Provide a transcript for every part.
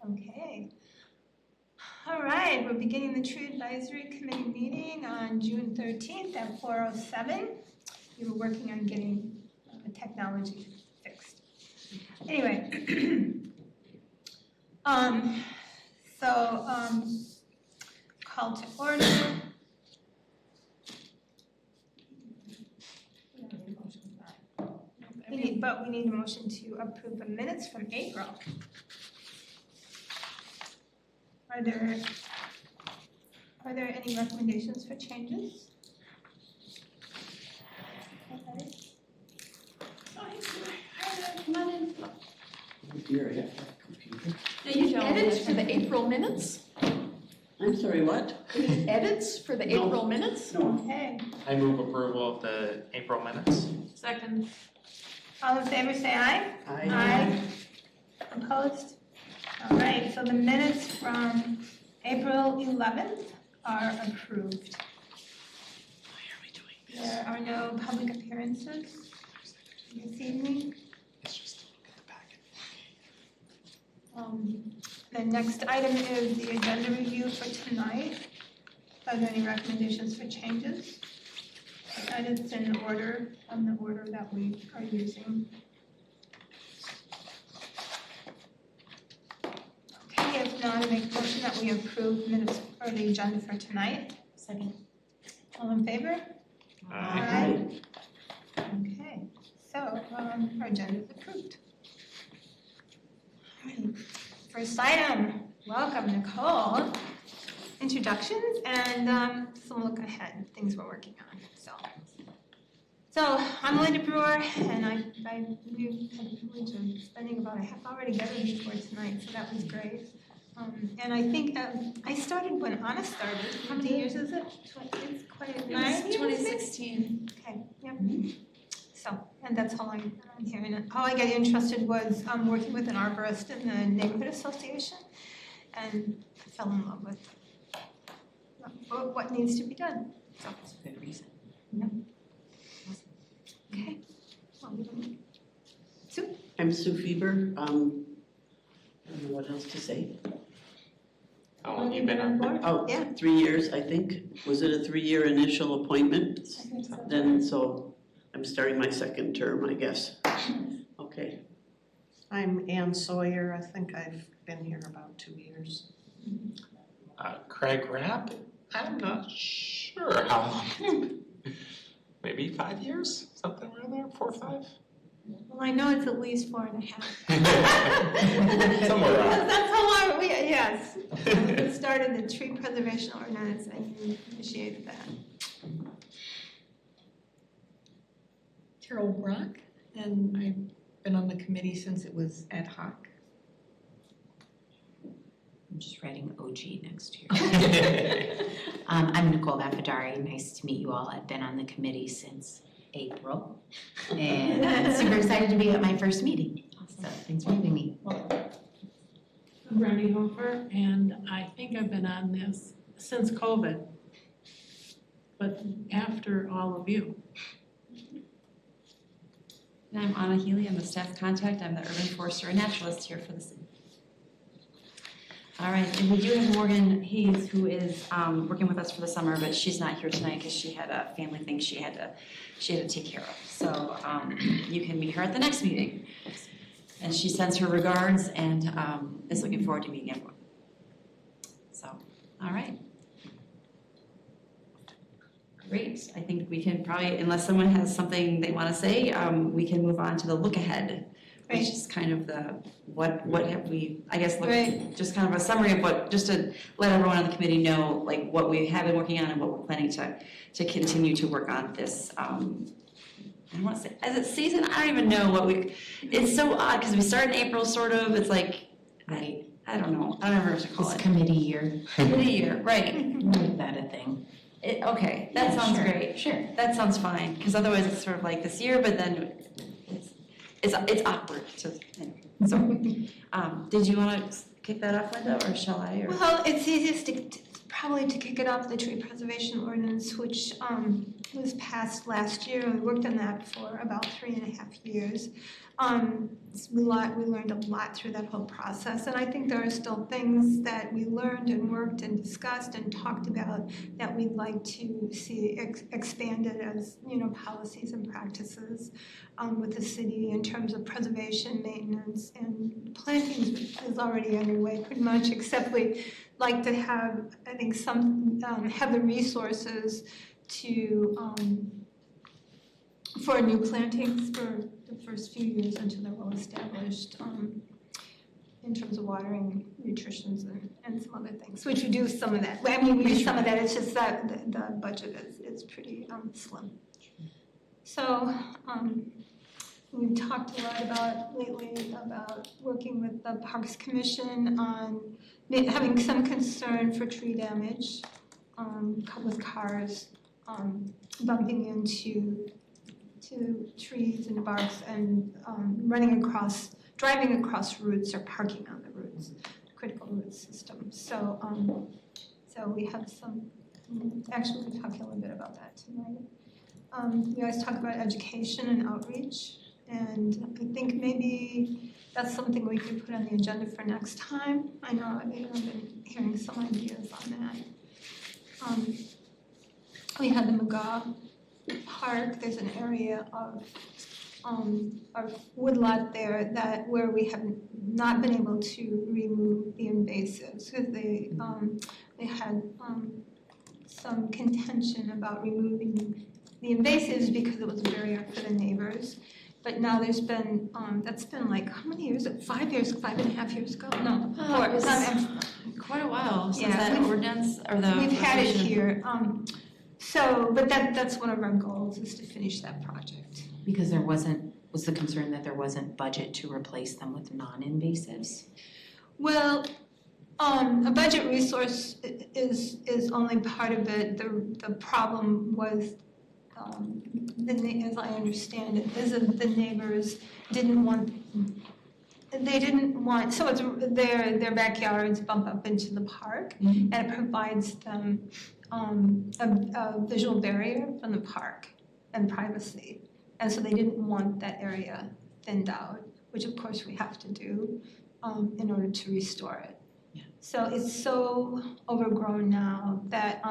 Okay. All right, we're beginning the Tree Advisory Committee meeting on June 13th at 4:07. We were working on getting the technology fixed. Anyway, call to order. We need a motion to approve the minutes from April. Are there any recommendations for changes? Okay. Come on in. Here, I have a computer. Now you edits for the April minutes? I'm sorry, what? Edits for the April minutes? No. Okay. I move approval of the April minutes. Second. All in favor say aye. Aye. Opposed? All right, so the minutes from April 11th are approved. Why are we doing this? There are no public appearances this evening. It's just to look at the packet. The next item is the agenda review for tonight. Are there any recommendations for changes? And it's in order, on the order that we are using. Okay, if not, I make a motion that we approve minutes for the agenda for tonight. Second. All in favor? Aye. Okay, so our agenda is approved. All right, first item, welcome Nicole. Introductions and some look ahead, things we're working on. So I'm Linda Brewer, and I had the privilege of spending about a half hour together before tonight, so that was great. And I think I started when Anna started. How many years is it? It's quite 9 years. 2016. Okay, yep. So, and that's how I'm here. And how I got interested was working with an arborist in the neighborhood association, and I fell in love with what needs to be done. So That's a good reason. yeah. Okay. Well, we don't- Sue? I'm Sue Fieber. I don't know what else to say. How long have you been on board? Oh, Yeah. 3 years, I think. Was it a 3-year initial appointment? I think so. Then, so I'm starting my second term, I guess. Okay. I'm Ann Sawyer. I think I've been here about 2 years. Craig Rapp? I'm not sure how long. Maybe 5 years? Something around there? 4 or 5? Well, I know it's at least 4.5. Somewhere around. That's how long yes. We started the tree preservation ordinance and you initiated that. Carol Brock, and I've been on the committee since it was ad hoc. I'm just writing OG next year. I'm Nicole Baffadari. Nice to meet you all. I've been on the committee since April, and I'm super excited to be at my first meeting. So thanks for having me. I'm Brandy Hofer, and I think I've been on this since COVID, but after all of you. And I'm Anna Healy. I'm the staff contact. I'm the urban forester and naturalist here for the city. All right, and we do have Morgan Hayes, who is working with us for the summer, but she's not here tonight because she had a family thing she had to take care of. So you can meet her at the next meeting. And she sends her regards and is looking forward to meeting everyone. So, all right. Great. I think we can probably, unless someone has something they want to say, we can move on to the look ahead. Right. Which is kind of the, what have we, I guess, Right. just kind of a summary of what, just to let everyone on the committee know, like, what we have been working on and what we're planning to continue to work on this, I don't want to say, as it's season, I don't even know what it's so odd, because we start in April, sort of, it's like, Right. I don't know, I don't know what to call It's it. committee year. Committee year, right. Make that a thing. Okay, that Yeah, sounds sure, great. sure. That sounds fine, because otherwise it's sort of like this year, but then it's awkward to, anyway. So, did you want to kick that off, Linda, or shall I? Or? Well, it's easiest to probably to kick it off, the tree preservation ordinance, which was passed last year. We worked on that for about 3.5 years. We learned a lot through that whole process, and I think there are still things that we learned and worked and discussed and talked about that we'd like to see expanded as, policies and practices with the city in terms of preservation, maintenance, and plantings is already underway pretty much, except we like to have, I think, have the resources to for new plantings for the first few years until they're well established in terms of watering, nutrition, and some other things, which we do some of that. I mean, we do some of that, it's just that the budget is pretty slim. So we've talked a lot lately about working with the Parks Commission on having some concern for tree damage with cars bumping into trees and barks and driving across routes or parking on the routes, critical route systems. So we have some, actually we're talking a little bit about that tonight. We always talk about education and outreach, and I think maybe that's something we could put on the agenda for next time. I know I've been hearing some ideas on that. We had the McGaw Park. There's an area of woodlot there where we have not been able to remove the invasives because they had some contention about removing the invasives because it was a barrier for the neighbors. But now there's been, that's been like, how many years? 5 years, 5.5 years ago? No, 4. It was quite a while since Yeah, that ordinance or the. We've had it resolution. here. But that's one of our goals is to finish that project. Because was the concern that there wasn't budget to replace them with non-invasives? Well, a budget resource is only part of it. The problem was, as I understand it, is that the neighbors didn't want, so it's their backyards bump up into the park, and it provides them a visual barrier from the park and privacy. And so they didn't want that area thinned out, which of course we have to do in order to restore it. Yeah. So it's so overgrown now that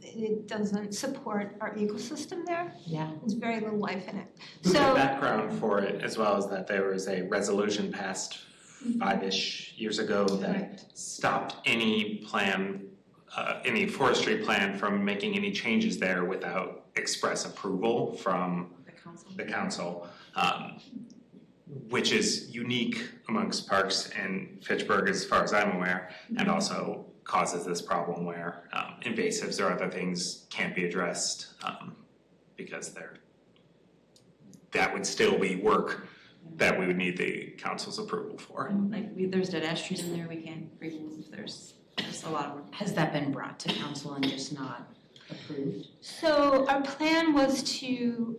it doesn't support our ecosystem there. Yeah. There's very little life in it. The background for it as well is that there was a resolution passed 5-ish years ago that stopped any plan, any forestry plan from making any changes there without express approval from the council, which is unique amongst parks in Fitchburg as far as I'm aware, and also causes this problem where invasives or other things can't be addressed because that would still be work that we would need the council's approval for. There's dead ash trees in there we can't remove, there's a lot of work. Has that been brought to council and just not approved? So our plan was to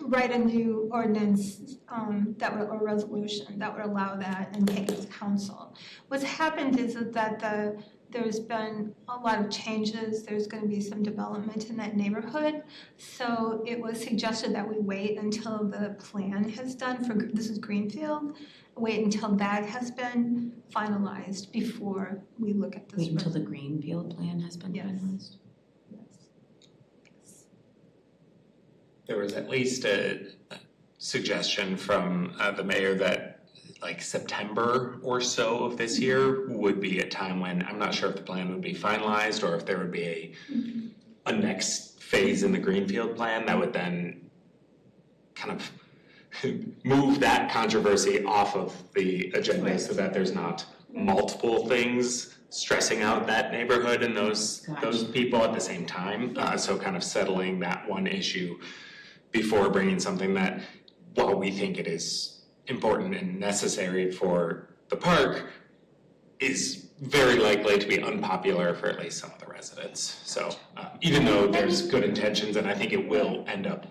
write a new ordinance or resolution that would allow that and take it to council. What's happened is that there's been a lot of changes. There's going to be some development in that neighborhood. So it was suggested that we wait until the plan has done this is Greenfield. Wait until that has been finalized before we look at this. Wait until the Greenfield plan has been finalized? Yes. There was at least a suggestion from the mayor that like September or so of this year would be a time when, I'm not sure if the plan would be finalized or if there would be a next phase in the Greenfield plan that would then kind of move that controversy off of the agenda so that there's not multiple things stressing out that neighborhood and those people at the same time. So kind of settling that one issue before bringing something that, while we think it is important and necessary for the park, is very likely to be unpopular for at least some of the residents. So even though there's good intentions and I think it will end up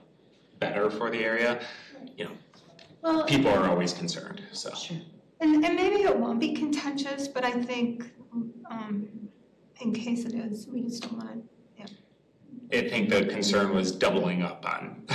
better for the area, people are always concerned, so. Sure. And maybe it won't be contentious, but I think in case it is, we just don't want to. I think the concern was doubling up on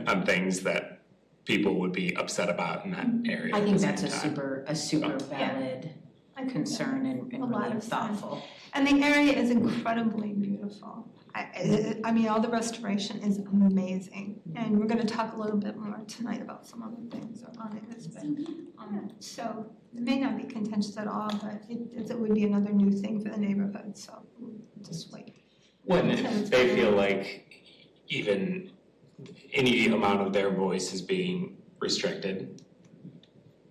on things that people would be upset about in that area. I at think the that's same a super valid I think concern and a lot really of sense. thoughtful. And the area is incredibly beautiful. I mean, all the restoration is amazing. And we're gonna talk a little bit more tonight about some other things on it. But, so it may not be contentious at all, but it would be another new thing for the neighborhood, so we'll just wait. When they feel like even any amount of their voice is being restricted,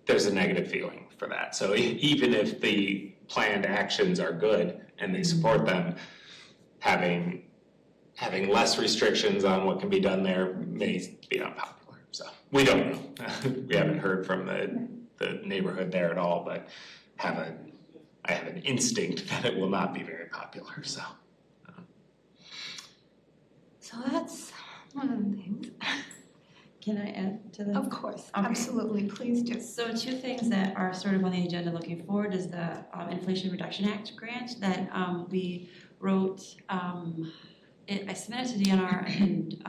there's a negative feeling for that. So even if the planned actions are good and they support them, having less restrictions on what can be done there may be unpopular. So we don't know. We haven't heard from the neighborhood there at all, but I have an instinct that it will not be very popular, so. So that's one of the things. Can I add to that? Of course, Okay. absolutely, please do. So two things that are sort of on the agenda looking forward is the Inflation Reduction Act grant that we wrote. I submitted to DNR in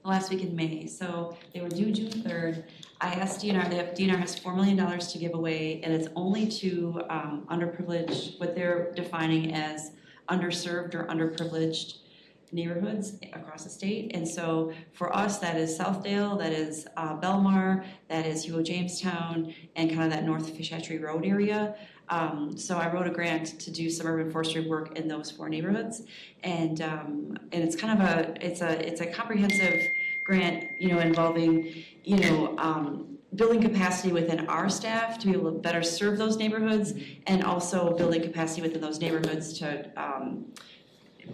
the last week in May, so they were due June 3rd. I asked DNR, DNR has $4 million to give away, and it's only to underprivileged, what they're defining as underserved or underprivileged neighborhoods across the state. And so for us, that is Southdale, that is Belmar, that is Hugo Jamestown, and kind of that North Fish Hatchery Road area. So I wrote a grant to do some urban forestry work in those 4 neighborhoods, and it's kind of it's a comprehensive grant, involving building capacity within our staff to be able to better serve those neighborhoods, and also building capacity within those neighborhoods to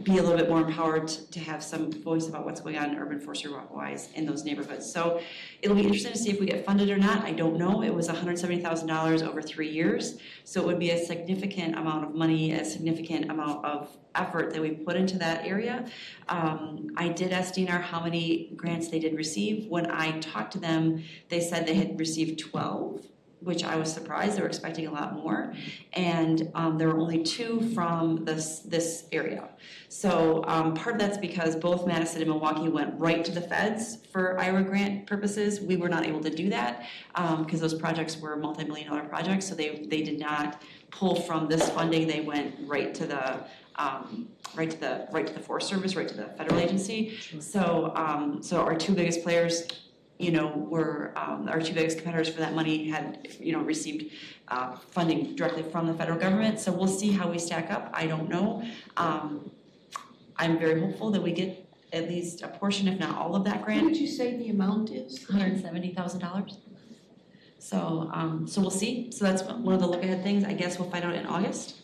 be a little bit more empowered to have some voice about what's going on urban forestry-wise in those neighborhoods. So it'll be interesting to see if we get funded or not. I don't know. It was $170,000 over 3 years. So it would be a significant amount of money, a significant amount of effort that we put into that area. I did ask DNR how many grants they did receive. When I talked to them, they said they had received 12. Which I was surprised. They were expecting a lot more. And there were only 2 from this area. So part of that's because both Madison and Milwaukee went right to the feds for IRA grant purposes. We were not able to do that because those projects were multi-million-dollar projects. So they did not pull from this funding. They went right to the Forest Service, right to the federal agency. So our 2 biggest players, were our 2 biggest competitors for that money had, received funding directly from the federal government. So we'll see how we stack up. I don't know. I'm very hopeful that we get at least a portion, if not all of that What grant. did you say the amount is? $170,000. So we'll see. So that's one of the look-ahead things. I guess we'll find out in August.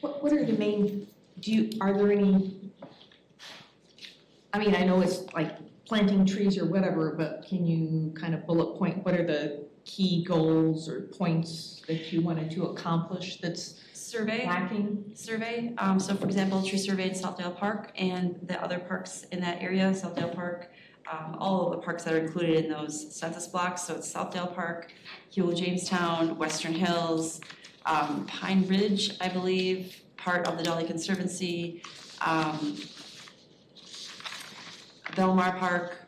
What are the main, are there any, I know it's like planting trees or whatever, but can you kind of bullet point, what are the key goals or points that you wanted to accomplish that's lacking? Survey. So for example, tree survey in Southdale Park and the other parks in that area, Southdale Park, all of the parks that are included in those census blocks. So it's Southdale Park, Hugo Jamestown, Western Hills, Pine Ridge, I believe, part of the Dolly Conservancy, Belmar Park.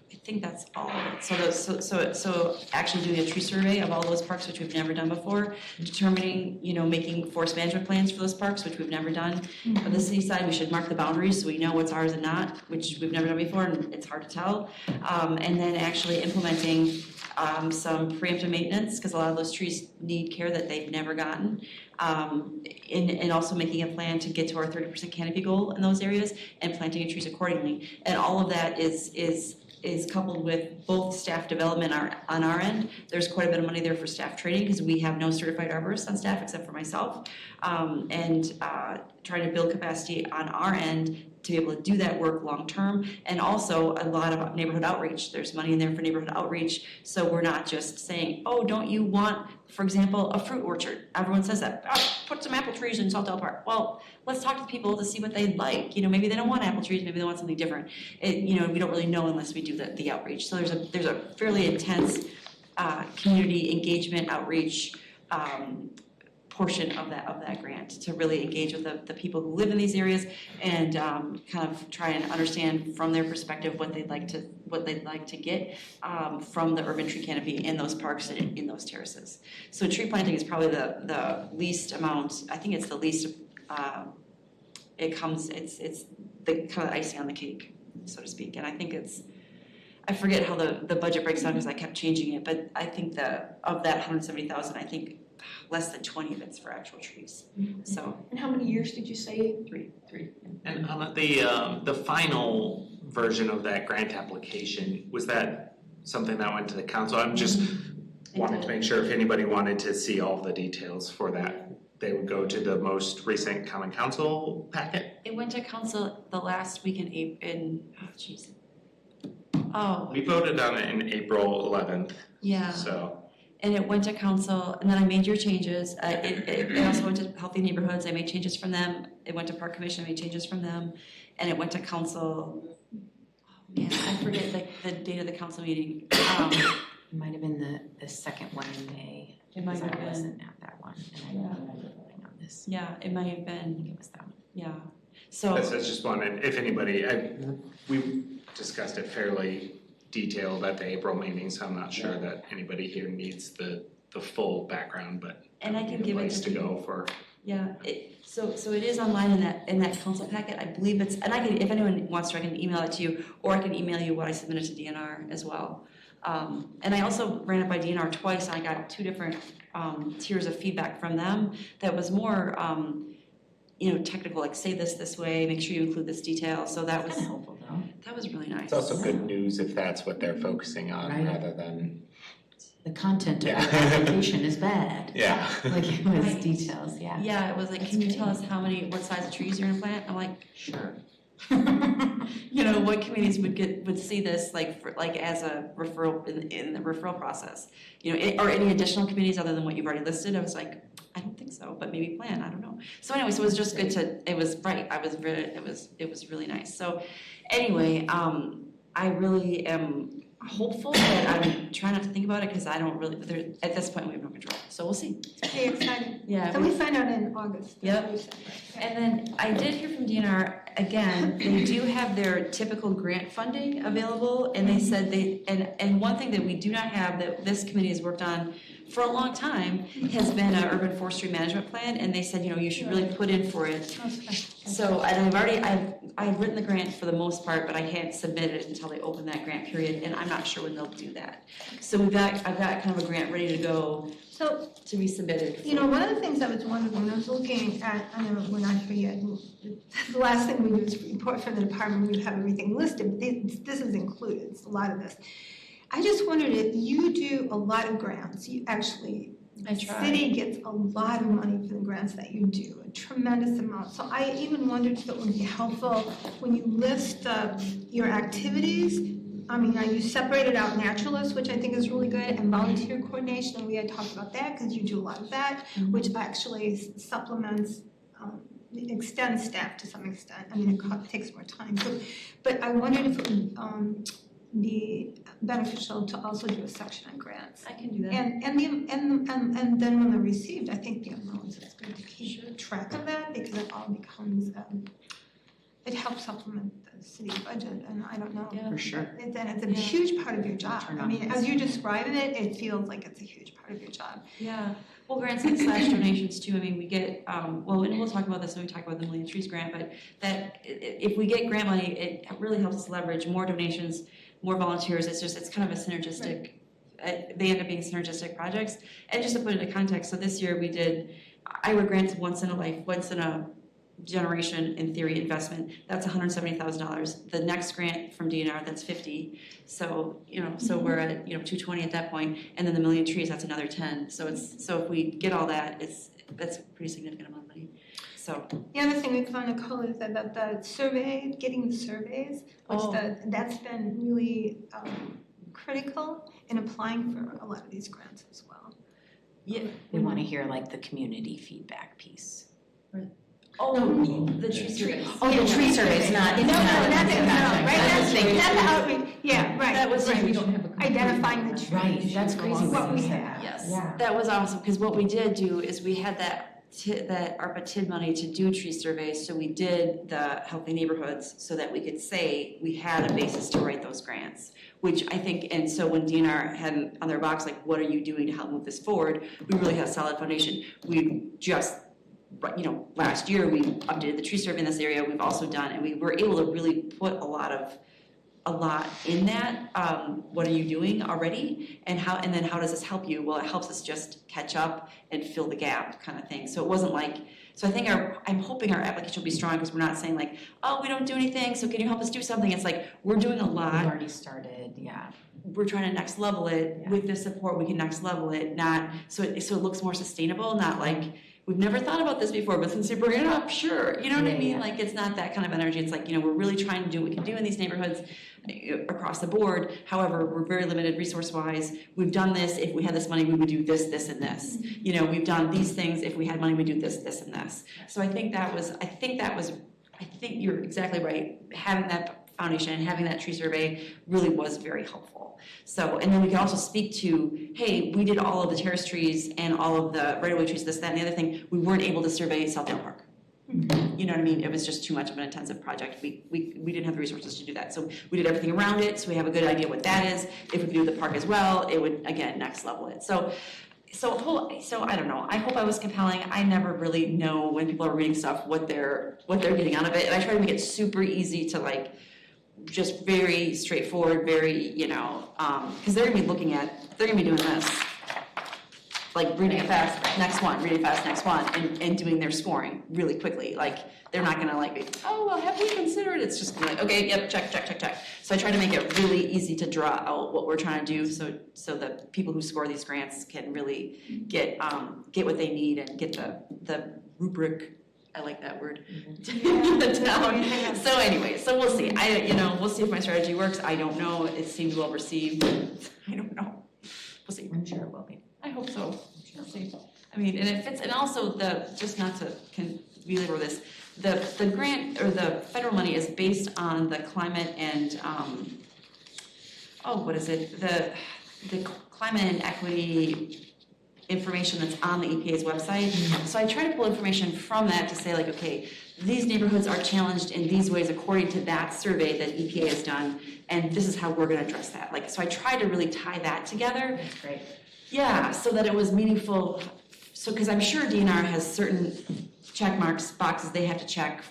I think that's all. So actually doing a tree survey of all those parks, which we've never done before, determining, making forest management plans for those parks, which we've never done. On the city side, we should mark the boundaries so we know what's ours and not, which we've never done before, and it's hard to tell. And then actually implementing some preemptive maintenance, because a lot of those trees need care that they've never gotten. And also making a plan to get to our 30% canopy goal in those areas and planting trees accordingly. And all of that is coupled with both staff development on our end. There's quite a bit of money there for staff training because we have no certified arborists on staff except for myself. And trying to build capacity on our end to be able to do that work long term, and also a lot of neighborhood outreach. There's money in there for neighborhood outreach, so we're not just saying, oh, don't you want, for example, a fruit orchard? Everyone says that, put some apple trees in Southdale Park. Well, let's talk to people to see what they'd like. Maybe they don't want apple trees, maybe they want something different. We don't really know unless we do the outreach. So there's a fairly intense community engagement outreach portion of that grant, to really engage with the people who live in these areas and kind of try and understand from their perspective what they'd like to get from the urban tree canopy in those parks and in those terraces. So tree planting is probably the least amount. I think it's the least. It's the kind of icing on the cake, so to speak. And I think I forget how the budget breaks down because I kept changing it, but I think of that 170,000, I think less than 20 of it's for actual trees. So. And how many years did you say? Three. And the final version of that grant application, was that something that went to the council? I'm just wanting to make sure if anybody wanted to see all the details for that, they would go to the most recent common council packet? It went to council the last week We voted on it in April 11th, yeah. so. And it went to council, and then I made your changes. It also went to Healthy Neighborhoods, I made changes from them. It went to Park Commission, I made changes from them. And it went to council, I forget the date of the council meeting. It might have been the second one in May. It might have I been. wasn't at that one, and I don't remember voting on this. Yeah, it might have I been, think it was that one. yeah. So, I just wanted, if anybody, we discussed it fairly detailed at the April meeting, so I'm not sure that anybody here needs the full background, but and I can give it place to to people. go for. Yeah, so it is online in that council packet. I believe it's, and I can, if anyone wants to, I can email it to you, or I can email you what I submitted to DNR as well. And I also ran it by DNR twice, and I got two different tiers of feedback from them that was more, technical, like say this way, make sure you include this detail. So that was Kind of helpful though. that was really nice. It's also good news if that's what they're focusing on Right. rather than. The content of Yeah. the application is bad. Yeah. Like it was Right. details, yeah. Yeah, it was like, That's can you great. tell us what size of trees you're gonna plant? I'm like, Sure. what communities would see this like as a referral in the referral process? Or any additional communities other than what you've already listed? I was like, I don't think so, but maybe plan, I don't know. So anyway, so it was just good it was really nice. So anyway, I really am hopeful, but I'm trying not to think about it because I don't really, at this point we have no control. So we'll see. It's pretty exciting. Yeah. So we find out in August. That's Yep. what we said, right? And then I did hear from DNR, again, they do have their typical grant funding available, and they said and one thing that we do not have that this committee has worked on for a long time has been an urban forestry management plan, and they said, you should really put in for it. So, and I've written the grant for the most part, but I hadn't submitted it until they open that grant period, and I'm not sure when they'll do that. So I've got kind of a grant ready to go So, to be submitted. one of the things I was wondering when I was looking at, I know we're not here yet, the last thing we do is report from the department, we have everything listed, but this is included, it's a lot of this. I just wondered if you do a lot of grants, you actually, I the try. city gets a lot of money for the grants that you do, a tremendous amount. So I even wondered if it would be helpful when you list your activities. I mean, you separated out naturalists, which I think is really good, and volunteer coordination, and we had talked about that because you do a lot of that, which actually supplements, extends staff to some extent. I mean, it takes more time. But I wondered if it would be beneficial to also do a section on grants. I can do that. And then when they're received, I think the amounts, it's good to keep track of that because it all becomes, it helps supplement the city budget, and I don't know. Yeah. For sure. It's a huge part of your job. Turn I on mean, this. as you're describing it, it feels like it's a huge part of your job. Yeah, well, grants and slash donations too, I mean, we get, and we'll talk about this when we talk about the Million Trees grant, but that, if we get grant money, it really helps us leverage more donations, more volunteers, it's kind of a synergistic, they end up being synergistic projects. And just to put it into context, so this year we did Iowa grants once in a generation, in theory, investment, that's $170,000. The next grant from DNR, that's $50,000. So, so we're at, $220,000 at that point, and then the Million Trees, that's another $10,000. So if we get all that, that's a pretty significant amount of money. So. The other thing we found, Nicole, is about the survey, getting the surveys, which that's been really critical in applying for a lot of these grants as well. Yeah. We want to hear like the community feedback piece. Oh, the tree surveys. Oh, the tree surveys, not. No, right now, thing, not the outreach, yeah, right. That was right. We don't have a complete Identifying the plan. Right, that's crazy What what we you said have. that. Yes, Yeah. that was awesome, because what we did do is we had that ARPA TID money to do tree surveys, so we did the healthy neighborhoods so that we could say we had a basis to write those grants, which I think, and so when DNR had on their box, like, what are you doing to help move this forward? We really had a solid foundation. We just, last year, we updated the tree survey in this area, we've also done, and we were able to really put a lot in that. What are you doing already, and then how does this help you? Well, it helps us just catch up and fill the gap, kind of thing. So it wasn't like, so I think I'm hoping our application will be strong, because we're not saying like, oh, we don't do anything, so can you help us do something? It's like, we're doing a We've lot, already started, yeah. we're trying to next level it. Yeah. With this support, we can next level it, not so it looks more sustainable, not like, we've never thought about this before, but since you bring it up, sure. You know what I mean? Yeah. Like, it's not that kind of energy. It's like, we're really trying to do what we can do in these neighborhoods across the board. However, we're very limited resource-wise. We've done this. If we had this money, we would do this, this, and this. We've done these things. If we had money, we'd do this, this, and this. So I think you're exactly right. Having that foundation, having that tree survey really was very helpful. So, and then we can also speak to, hey, we did all of the terrace trees and all of the right-of-way trees, this, that, and the other thing. We weren't able to survey Southdale Park. You know what I mean? It was just too much of an intensive project. We didn't have the resources to do that. So we did everything around it, so we have a good idea what that is. If we could do the park as well, it would, again, next level it. So I don't know. I hope I was compelling. I never really know when people are reading stuff what they're getting out of it. And I try to make it super easy to like, just very straightforward, very, because they're gonna be doing this. Like reading it fast, next one, reading fast, next one, and doing their scoring really quickly. Like, they're not gonna like be, oh, well, have we considered? It's just gonna be like, okay, yep, check. So I try to make it really easy to draw out what we're trying to do, so the people who score these grants can really get what they need and get the rubric, I like that word, down. So anyway, so we'll see. We'll see if my strategy works. I don't know. It seems well received. I don't know. We'll see. I'm sure it will be. I hope so. We'll see. I mean, and it fits, and also just not to belabor this, the grant or the federal money is based on the climate and, the climate and equity information that's on the EPA's website. So I try to pull information from that to say like, okay, these neighborhoods are challenged in these ways according to that survey that EPA has done, and this is how we're gonna address that. Like, so I tried to really tie that together. That's great. Yeah, so that it was meaningful. So, because I'm sure DNR has certain check marks, boxes they have to check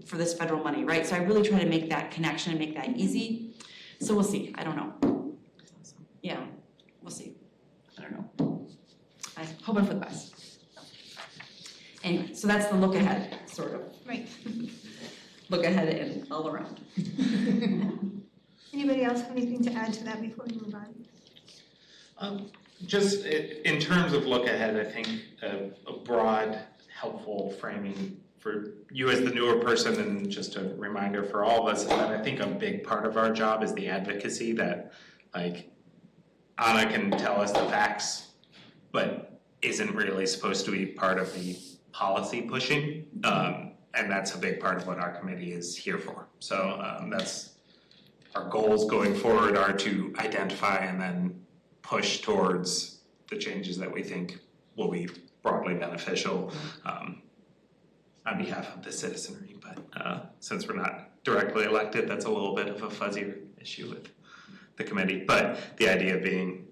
for this federal money, right? So I really try to make that connection and make that easy. So we'll see. I don't know. Yeah, we'll see. I don't know. I'm hoping for the best. Anyway, so that's the look ahead, sort of. Right. Look ahead and all around. Anybody else have anything to add to that before we move on? Just in terms of look ahead, I think a broad, helpful framing for you as the newer person, and just a reminder for all of us, is that I think a big part of our job is the advocacy that, like, Anna can tell us the facts, but isn't really supposed to be part of the policy pushing. And that's a big part of what our committee is here for. So that's our goals going forward, are to identify and then push towards the changes that we think will be broadly beneficial on behalf of the citizenry. But since we're not directly elected, that's a little bit of a fuzzier issue with the committee. But the idea being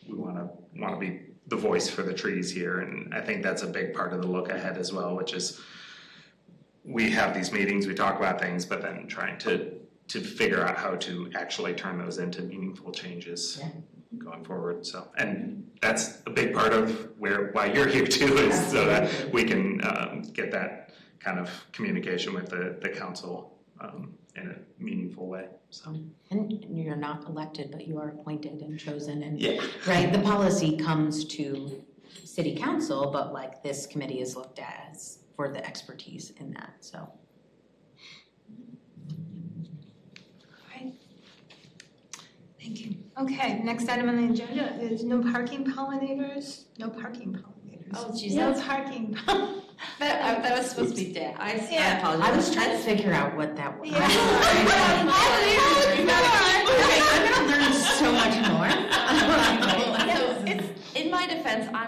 we want to be the voice for the trees here, and I think that's a big part of the look ahead as well, which is we have these meetings, we talk about things, but then trying to figure out how to actually turn those into meaningful changes going forward. So, and that's a big part of why you're here too, is so that we can get that kind of communication with the council in a meaningful way. So. And you're not elected, but you are appointed and chosen, and Yeah. right, the policy comes to city council, but like this committee is looked at as for the expertise in that, so. Thank you. Okay, next item on the agenda is no parking pollinators. No parking pollinators. Oh, geez, No that's parking. that was supposed to be Dan. I Yeah. apologize. I was trying to figure out what that was. Yeah.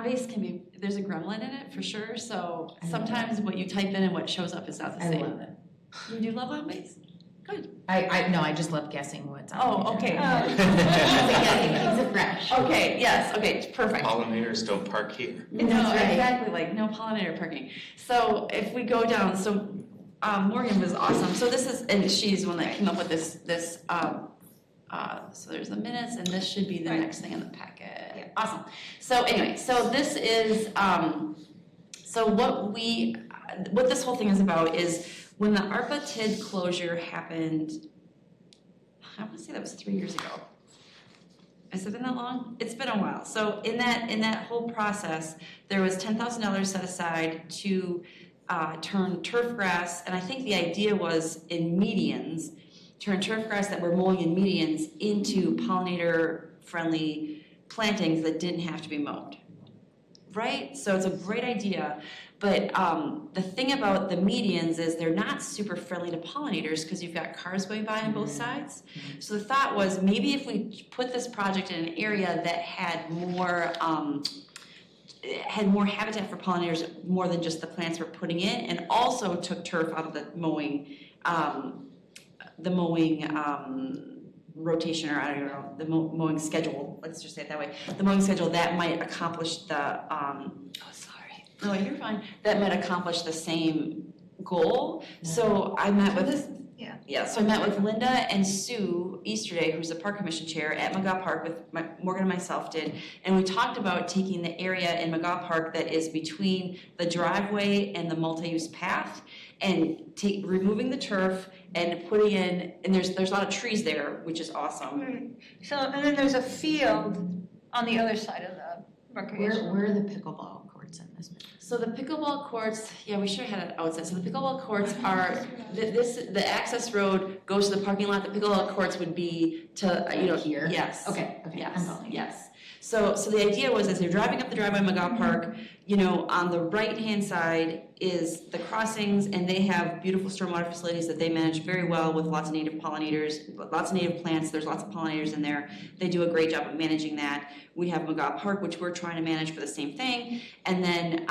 base can be, there's a gremlin in it for sure, so sometimes what you type in and what shows up is not the I same. love it. You do love home base? I just love guessing what's on. Oh, okay. It's a fresh. Okay, yes, okay, perfect. Pollinators don't park here. No, exactly, like no pollinator parking. So if we go down, so Morgan was awesome. So this is, and she's the one that came up with this, so there's the minutes, and this should be the next thing in the packet. Yeah. Awesome. So anyway, so this is, so what this whole thing is about is when the ARPA TID closure happened, I want to say that was 3 years ago. Has it been that long? It's been a while. So in that whole process, there was $10,000 set aside to turn turf grass, and I think the idea was in medians, turn turf grass that were mowing in medians into pollinator-friendly plantings that didn't have to be mowed. Right? So it's a great idea, but the thing about the medians is they're not super friendly to pollinators because you've got cars going by on both sides. So the thought was maybe if we put this project in an area that had more habitat for pollinators, more than just the plants we're putting in, and also took turf out of the mowing rotation, or I don't know, the mowing schedule, let's just say it that way. The mowing schedule, that might accomplish the, no, you're fine. That might accomplish the same goal. So I met with, so I met with Linda and Sue Easterday, who's the Park Commission chair at McGaw Park, with Morgan and myself did, and we talked about taking the area in McGaw Park that is between the driveway and the multi-use path, and removing the turf and putting in, and there's a lot of trees there, which is awesome. Right. So, and then there's a field on the other side of the recreation. Where are the pickleball courts in this? So the pickleball courts, yeah, we should have had it outside. So the pickleball courts are, the access road goes to the parking lot. The pickleball courts would be to, Here? Yes. Okay, Yes, I'm following. yes. So the idea was, as you're driving up the driveway in McGaw Park, on the right-hand side is the crossings, and they have beautiful stormwater facilities that they manage very well with lots of native pollinators, lots of native plants. There's lots of pollinators in there. They do a great job of managing that. We have McGaw Park, which we're trying to manage for the same thing. And then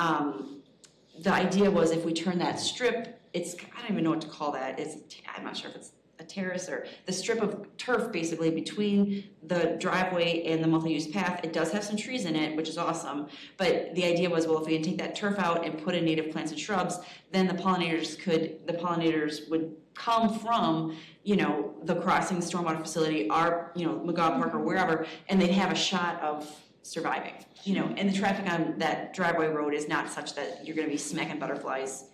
the idea was if we turn that strip, I don't even know what to call that. I'm not sure if it's a terrace or the strip of turf basically between the driveway and the multi-use path. It does have some trees in it, which is awesome, but the idea was, well, if we can take that turf out and put in native plants and shrubs, then the pollinators would come from, the crossing stormwater facility, our, McGaw Park or wherever, and they'd have a shot of surviving, and the traffic on that driveway road is not such that you're gonna be smacking butterflies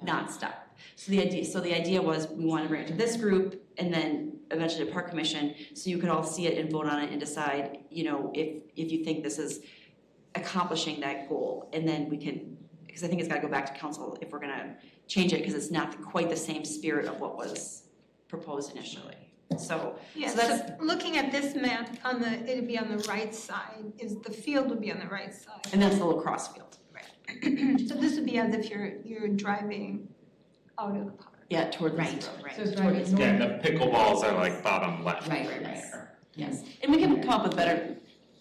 nonstop. So the idea was we wanted to bring it to this group and then eventually to Park Commission, so you could all see it and vote on it and decide, if you think this is accomplishing that goal. And then we can, because I think it's got to go back to council if we're going to change it, because it's not quite the same spirit of what was proposed initially. So So looking at this map, it'd be on the right side, the field would be on the right side. And that's the lacrosse field. So this would be as if you're driving out of the park. Yeah, toward the Right. So driving north. Yeah, the pickleballs are like bottom left. Right. Yes, and we can come up with better.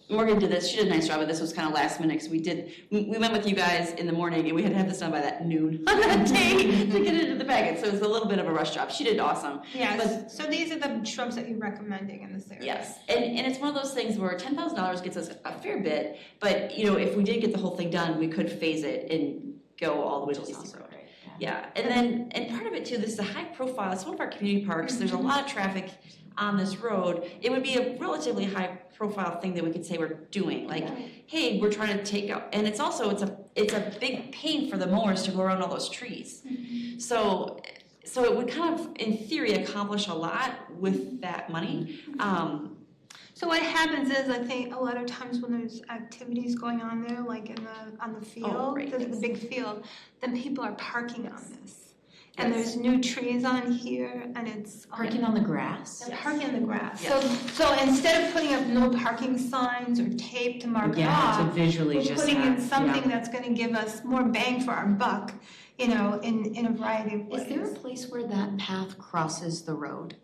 Morgan did this, she did a nice job, but this was kind of last minute, because we went with you guys in the morning, and we had to have this done by that noon on that day to get it into the packet, so it was a little bit of a rush job. She did awesome. Yes, so these are the shrubs that you're recommending in this area. Yes, and it's one of those things where $10,000 gets us a fair bit, but if we did get the whole thing done, we could phase it and go all the way to Lacey Road. Yeah, and part of it too, this is a high profile, it's one of our community parks, there's a lot of traffic on this road. It would be a relatively high profile thing that we could say we're doing, like, hey, we're trying to take out, and it's a big pain for the mowers to go around all those trees. So it would kind of, in theory, accomplish a lot with that money. So what happens is, I think a lot of times when there's activities going on there, like on the field, the big field, then people are parking on this. And there's new trees on here, and it's Parking on the grass? they're parking on the grass. So instead of putting up no parking signs or tape to mark it Yeah, to off, visually we're just putting in have, something that's gonna give us more bang for our buck, in a variety of ways. Is there a place where that path crosses the road?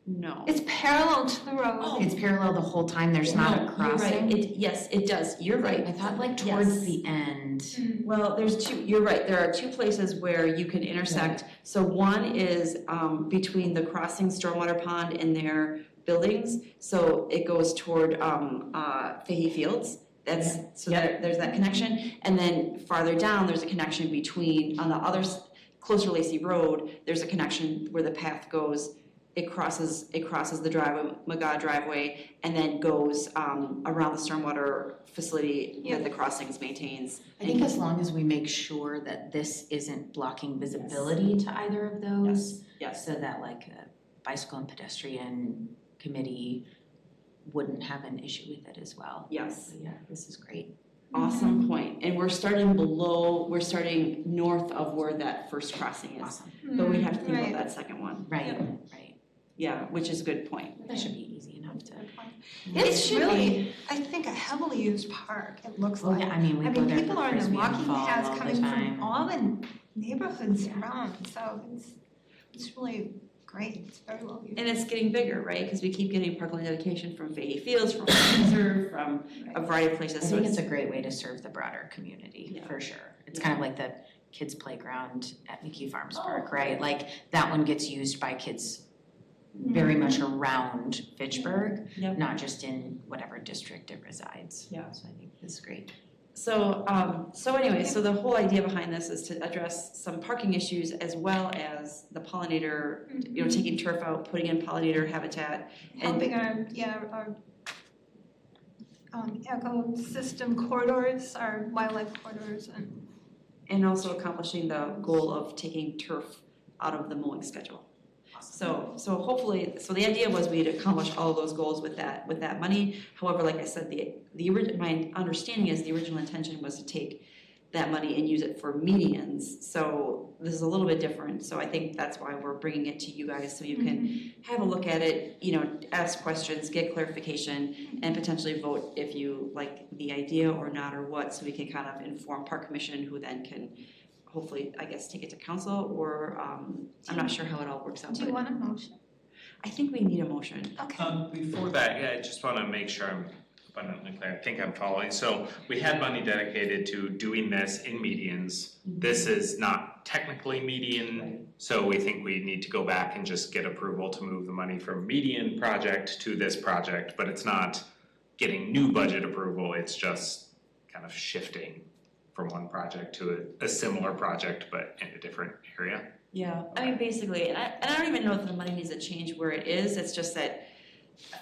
No. It's parallel to the road. Oh. It's parallel the whole time, there's not a No, crossing? You're right. Yes, it does. You're right. I thought like towards Yes. the end. Well, there's two, you're right, there are two places where you can intersect. So one is between the crossing stormwater pond and their buildings, so it goes toward Fahey Fields. There's that connection, and then farther down, there's a connection between, on the other, closer to Lacey Road, there's a connection where the path goes, it crosses the driveway, McGaw driveway, and then goes around the stormwater facility that the crossings maintains. I think as long as we make sure that this isn't blocking visibility to either of those. Yes. So that like a bicycle and pedestrian committee wouldn't have an issue with it as well. Yes. So yeah, this is great. Awesome point. And we're starting north of where that first crossing is. Awesome. But we have to think Right. about that second one. Right, right. Yeah, which is a good point. That should be easy enough to. It's really, I think, a heavily used park, it looks Well, like. yeah, I mean, we I go mean, there people for are in the frisbee and walking fall paths all the coming from time. all the neighborhoods around, so it's really great, it's very well used. And it's getting bigger, right? Because we keep getting parkland dedication from Fahey Fields, from Windsor, from a variety of I places. So think it's it's a great way to serve the broader community, Yeah. for sure. It's kind of like the kids' playground at McKee Farms Park, right? Like, that one gets used by kids very much around Fitchburg, Yep. not just in whatever district it resides. Yeah. So I think this is great. So anyway, so the whole idea behind this is to address some parking issues as well as the pollinator, taking turf out, putting in pollinator habitat. Helping our ecosystem corridors, our wildlife corridors, And also accomplishing the goal of taking turf out of the mowing schedule. So hopefully, the idea was we'd accomplish all of those goals with that money. However, like I said, my understanding is the original intention was to take that money and use it for medians. So this is a little bit different. So I think that's why we're bringing it to you guys, so you can have a look at it, ask questions, get clarification, and potentially vote if you like the idea or not or what, so we can kind of inform Park Commission, who then can hopefully, I guess, take it to council, or I'm not sure how it all works out. do you want a motion? I think we need a motion. Okay. Before that, I just wanna make sure I'm abundantly clear, I think I'm following. So we had money dedicated to doing this in medians. This is not technically median, so we think we need to go back and just get approval to move the money from median project to this project, but it's not getting new budget approval, it's just kind of shifting from one project to a similar project, but in a different area. Yeah, I mean, basically, and I don't even know if the money needs to change where it is, it's just that,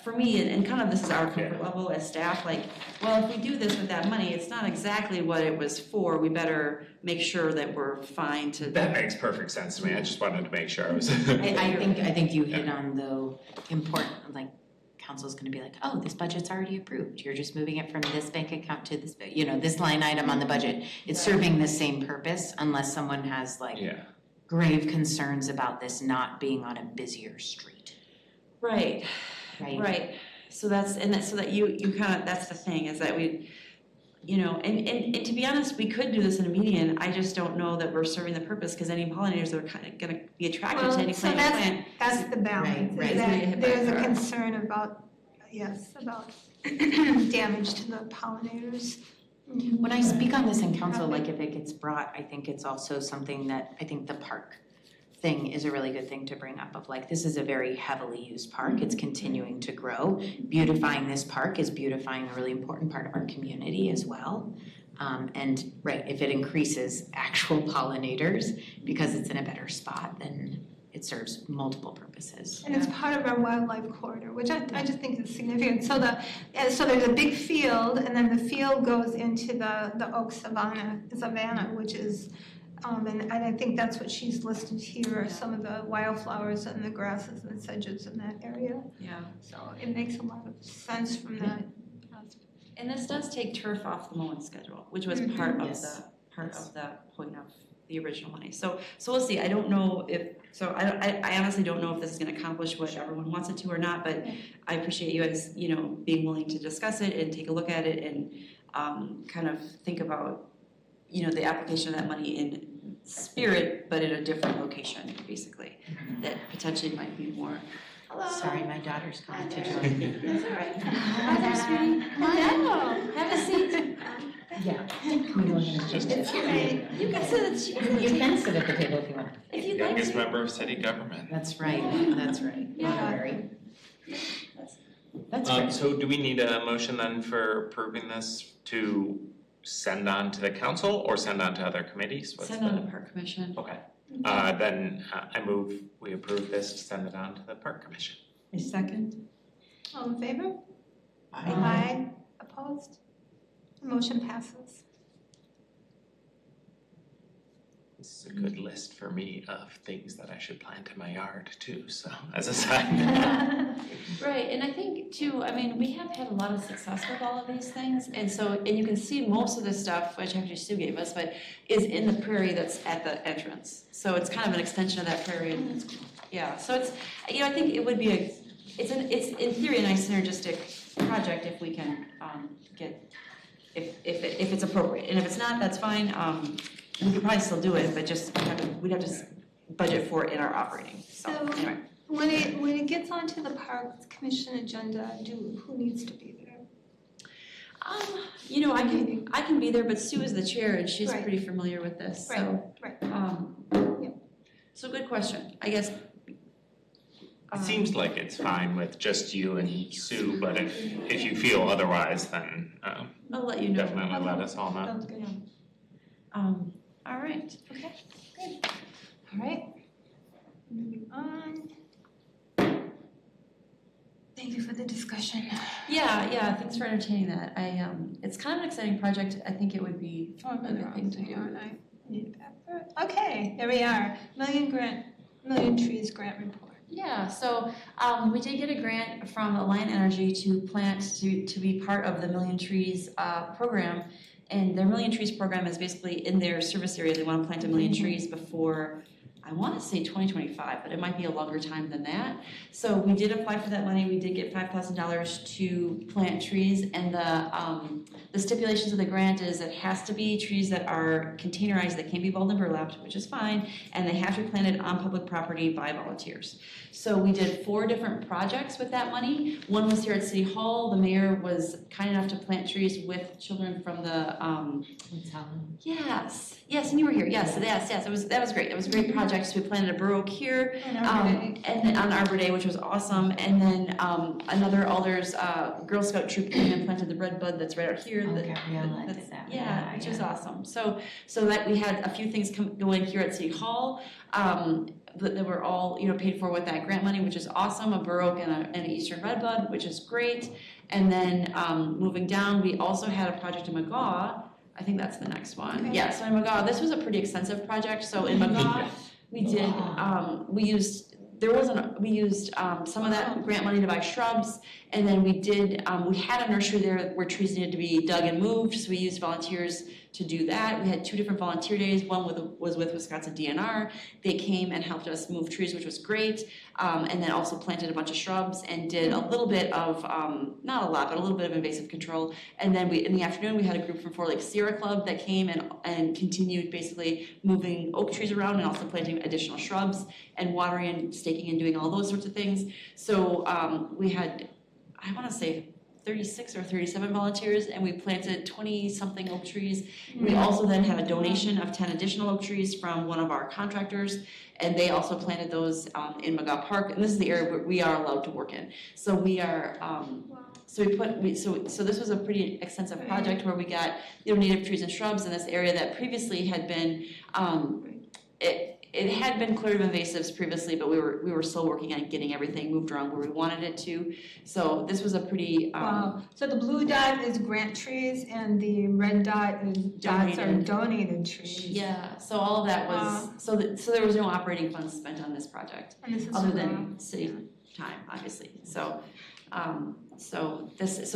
for me, and kind of this is our comfort level as staff, like, well, if we do this with that money, it's not exactly what it was for, we better make sure that we're fine to. That makes perfect sense to me, I just wanted to make sure I was. I think you hit on the important, like, council's gonna be like, oh, this budget's already approved. You're just moving it from this bank account to this, this line item on the budget. It's serving the same purpose unless someone has like grave concerns about this not being on a busier street. Right. Right. So that's you kind of, that's the thing, is that we, and to be honest, we could do this in a median. I just don't know that we're serving the purpose, because any pollinators are kind of gonna be attracted to any plant. That's the balance, Right, is right. that there's a concern about damage to the pollinators. When I speak on this in council, like if it gets brought, I think it's also something that, I think the park thing is a really good thing to bring up, of like, this is a very heavily used park, it's continuing to grow. Beautifying this park is beautifying a really important part of our community as well. And if it increases actual pollinators because it's in a better spot, then it serves multiple purposes. And it's part of our wildlife corridor, which I just think is significant. So there's a big field, and then the field goes into the oak savanna, which is, and I think that's what she's listed here, some of the wildflowers and the grasses and sedges in that area. Yeah. So it makes a lot of sense from that. And this does take turf off the mowing schedule, which was part of the point of the original money. So we'll see. I don't know I honestly don't know if this is going to accomplish what everyone wants it to or not, but I appreciate you guys, being willing to discuss it and take a look at it and kind of think about, the application of that money in spirit, but in a different location, basically, that potentially might be more Hello. Sorry, my daughter's coming to join me. That's all right. Hi there, sweetie. Come on in. Have a seat. Yeah. We don't have Just- It's okay. You can sit at, you can You sit can sit at the table if you want. if you'd like Youngest to. member of city government. That's right, that's right. Yeah. Honorary. That's great. So do we need a motion then for approving this to send on to the council or send on to other committees? What's Send on to Park Commission. Okay, then I move we approve this to send it on to the park commission. A second? All in favor? Aye. Opposed? Motion passes. This is a good list for me of things that I should plant in my yard too, so as a side. Right, and I think too, I mean, we have had a lot of success with all of these things, and so, and you can see most of this stuff, which actually Sue gave us, but is in the prairie that's at the entrance. So it's kind of an extension of that prairie, and it's, yeah, so it's, you know, I think it would be it's in theory a nice synergistic project if we can, get, if it's appropriate, and if it's not, that's fine, we could probably still do it, but just, we'd have to budget for it in our operating, so, So- anyway. When it gets onto the Parks Commission agenda, who needs to be there? You know, I can be there, but Sue is the chair and she's Right. pretty familiar with this, so. Right. So good question, I guess. It seems like it's fine with just you and Sue, but if you feel otherwise, then I'll let you know. definitely let us all know. Sounds good. All right, okay. All right. Moving on. Thank you for the discussion. Yeah, thanks for entertaining that. It's kind of an exciting project, I think it would be Oh, I'm a in the good wrong thing to thing, do. aren't I? Need that. Okay, there we are. Million Trees Grant Report. Yeah, so we did get a grant from Alliant Energy to plant, to be part of the Million Trees program. And their Million Trees program is basically in their service area, they want to plant 1 million trees before, I want to say 2025, but it might be a longer time than that. So we did apply for that money, we did get $5,000 to plant trees, and the stipulations of the grant is it has to be trees that are containerized, that can't be balled and burlapped, which is fine, and they have to be planted on public property by volunteers. So we did 4 different projects with that money. One was here at City Hall, the mayor was kind enough to plant trees with children from the, yes, and you were here, yes, that was great, it was a great project, so we planted a bur oak here, and then on Arbor Day, which was awesome, and then another Alders Girl Scout troop came and planted the red bud that's right out here. Oh, Gabriella did that. Yeah, which is awesome. So that we had a few things going here at City Hall, that were all, you know, paid for with that grant money, which is awesome, a bur oak and an eastern red bud, which is great. And then moving down, we also had a project in McGaw. I think that's the next one. Okay. Yeah, so in McGaw, this was a pretty extensive project. So in McGaw, we did, we used some of that grant money to buy shrubs, and then we had a nursery there where trees needed to be dug and moved, so we used volunteers to do that. We had 2 different volunteer days. One was with Wisconsin DNR. They came and helped us move trees, which was great, and then also planted a bunch of shrubs and did a little bit of, not a lot, but a little bit of invasive control. And then in the afternoon, we had a group from Four Lakes Sierra Club that came and continued basically moving oak trees around and also planting additional shrubs and watering and staking and doing all those sorts of things. So we had, I want to say, 36 or 37 volunteers, and we planted 20-something oak trees. We also then had a donation of 10 additional oak trees from one of our contractors, and they also planted those in McGaw Park, and this is the area where we are allowed to work in. So we are, so this was a pretty extensive project where we got, you know, native trees and shrubs in this area that previously had been, it had been cleared of invasives previously, but we were still working on getting everything moved around where we wanted it to. So this was a pretty Wow. So the blue dot is grant trees and the red dots are donated trees. Yeah, so all of that was, so there was no operating funds spent on this project, And this is other from, than city time, obviously. So I'm showing this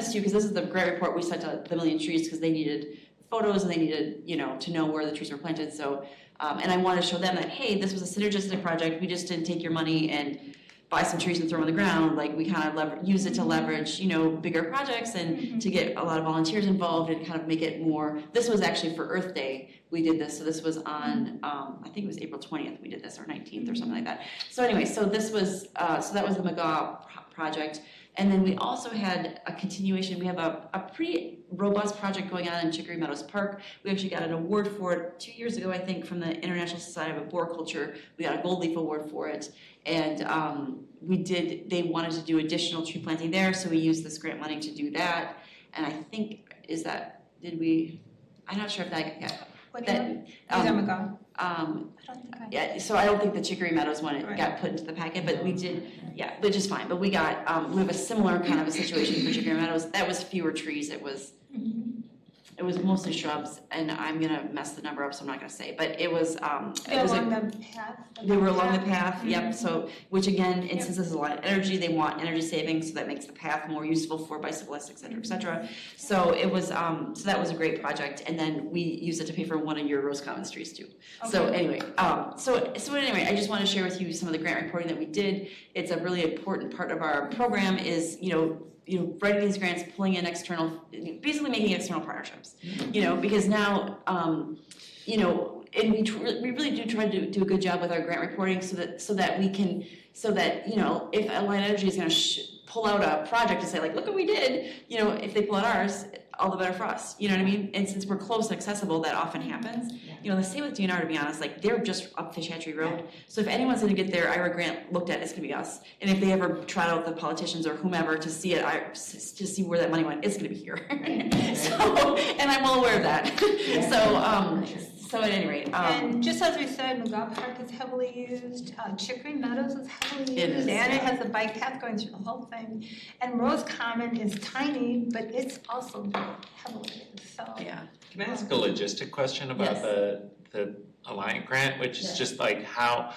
to you because this is the grant report we sent to the Million Trees because they needed photos and they needed, you know, to know where the trees were planted. So, and I wanted to show them that, hey, this was a synergistic project. We just didn't take your money and buy some trees and throw them on the ground. Like we kind of use it to leverage, bigger projects and to get a lot of volunteers involved and kind of make it more. This was actually for Earth Day. We did this, so this was on, I think it was April 20th we did this, or 19th or something like that. So anyway, so this was, so that was the McGaw project. And then we also had a continuation. We have a pretty robust project going on in Chicory Meadows Park. We actually got an award for it 2 years ago, I think, from the International Society of Arboriculture. We got a Gold Leaf Award for it. And they wanted to do additional tree planting there, so we used this grant money to do that. And I think, I'm not sure if that, yeah. What That, do you McGaw? I don't think I. Yeah, so I don't think the Chicory Meadows one Right. got put into the packet, but we did, yeah, which is fine. But we got, we have a similar kind of a situation for Chicory Meadows. That was fewer trees. It was mostly shrubs, and I'm gonna mess the number up, so I'm not gonna say. But it was, They're along the path. they were along the path, yep. So, which again, and since this is a lot of energy, they want energy savings, so that makes the path more useful for bicyclists, et cetera, et cetera. So it was, so that was a great project, and then we used it to pay for one of your Rose Commons trees too. So anyway, so anyway, I just want to share with you some of the grant reporting that we did. It's a really important part of our program is, writing these grants, pulling in basically making external partnerships, because now, and we really do try to do a good job with our grant reporting so that if Alliant Energy is going to pull out a project to say like, look what we did, if they pull out ours, all the better for us, you know what I mean? And since we're close and accessible, that often happens. The same with DNR, to be honest, like they're just up Fish Hatchery Road. So if anyone's gonna get their IRA grant looked at, it's gonna be us. And if they ever trot out the politicians or whomever to see it, to see where that money went, it's gonna be here. So, and I'm well aware of that. So at any rate. And just as we said, McGaw Park is heavily used, Chicory Meadows is heavily It used, is, and it yeah. has a bike path going through the whole thing. And Rose Common is tiny, but it's also heavily used, so. Yeah. Can I ask a logistic question about Yes. the Alliant grant, which is just like how,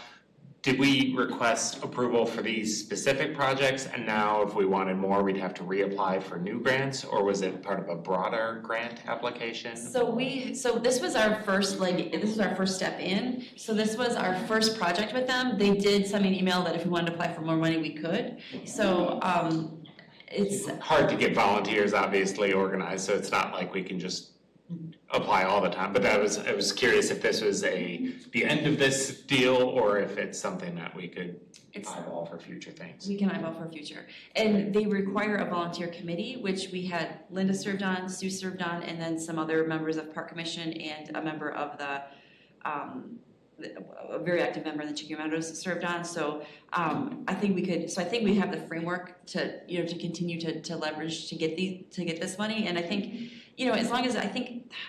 did we request approval for these specific projects and now if we wanted more, we'd have to reapply for new grants, or was it part of a broader grant application? So this was our first step in. So this was our first project with them. They did send me an email that if we wanted to apply for more money, we could. So, it's hard to get volunteers obviously organized, so it's not like we can just apply all the time, but I was curious if this was the end of this deal or if it's something that we could eyeball for future things. We can eyeball for future. And they require a volunteer committee, which we had Linda served on, Sue served on, and then some other members of Park Commission and a member of a very active member of the Chicory Meadows served on. So I think we have the framework to continue to leverage to get this money. And I think, as long as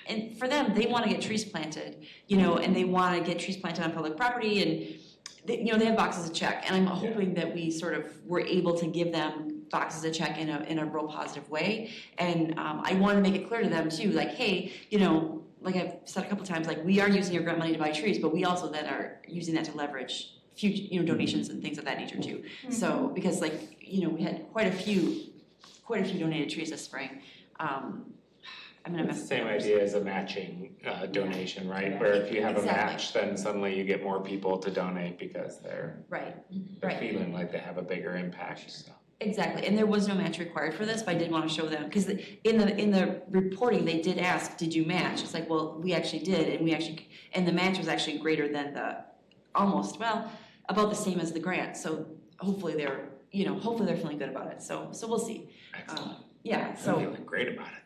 and for them, they want to get trees planted, and they want to get trees planted on public property, and they have boxes to check. And I'm hoping that we sort of were able to give them boxes to check in a real positive way. And I want to make it clear to them too, like, hey, like I've said a couple times, like we are using your grant money to buy trees, but we also then are using that to leverage future, donations and things of that nature too. Mm-hmm. So because we had quite a few donated trees this spring. I'm gonna mess. It's the same idea as a matching donation, right? Where if you have a match, then suddenly you get more people to donate because they're feeling like they have a bigger impact. So. Exactly, and there was no match required for this, but I did want to show them because in the reporting they did ask, "Did you match?" It's like, well, we actually did, and the match was actually greater than about the same as the grant. So hopefully they're feeling good about it. So we'll see. Excellent. I'm feeling great about it.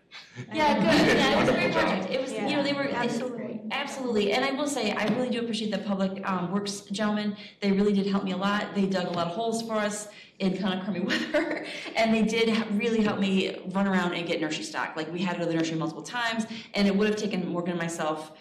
Yeah, good. Yeah, it was a great Wonderful project. It was, they were absolutely. And I will say, I really do appreciate the public works gentlemen. They really did help me a lot. They dug a lot of holes for us in kind of crummy weather, and they did really help me run around and get nursery stock. Like we had to go to the nursery multiple times, and it would have taken Morgan and myself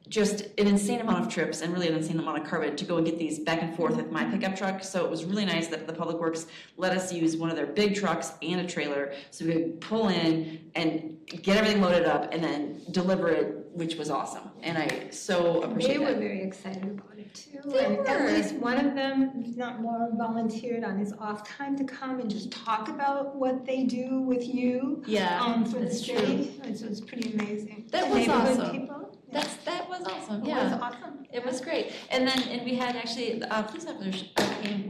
just an insane amount of trips and really an insane amount of carbon to go and get these back and forth with my pickup truck. So it was really nice that the Public Works let us use one of their big trucks and a trailer so we could pull in and get everything loaded up and then deliver it, which was awesome. And I so appreciate that. They were very excited about it too. They And were. at least one of them, if not more, volunteered on his off time to come and just talk about what they do with you. Yeah, for the that's city. It was pretty amazing. That The was neighborhood awesome. people. That was awesome. It was awesome. It was great. And we had actually police officers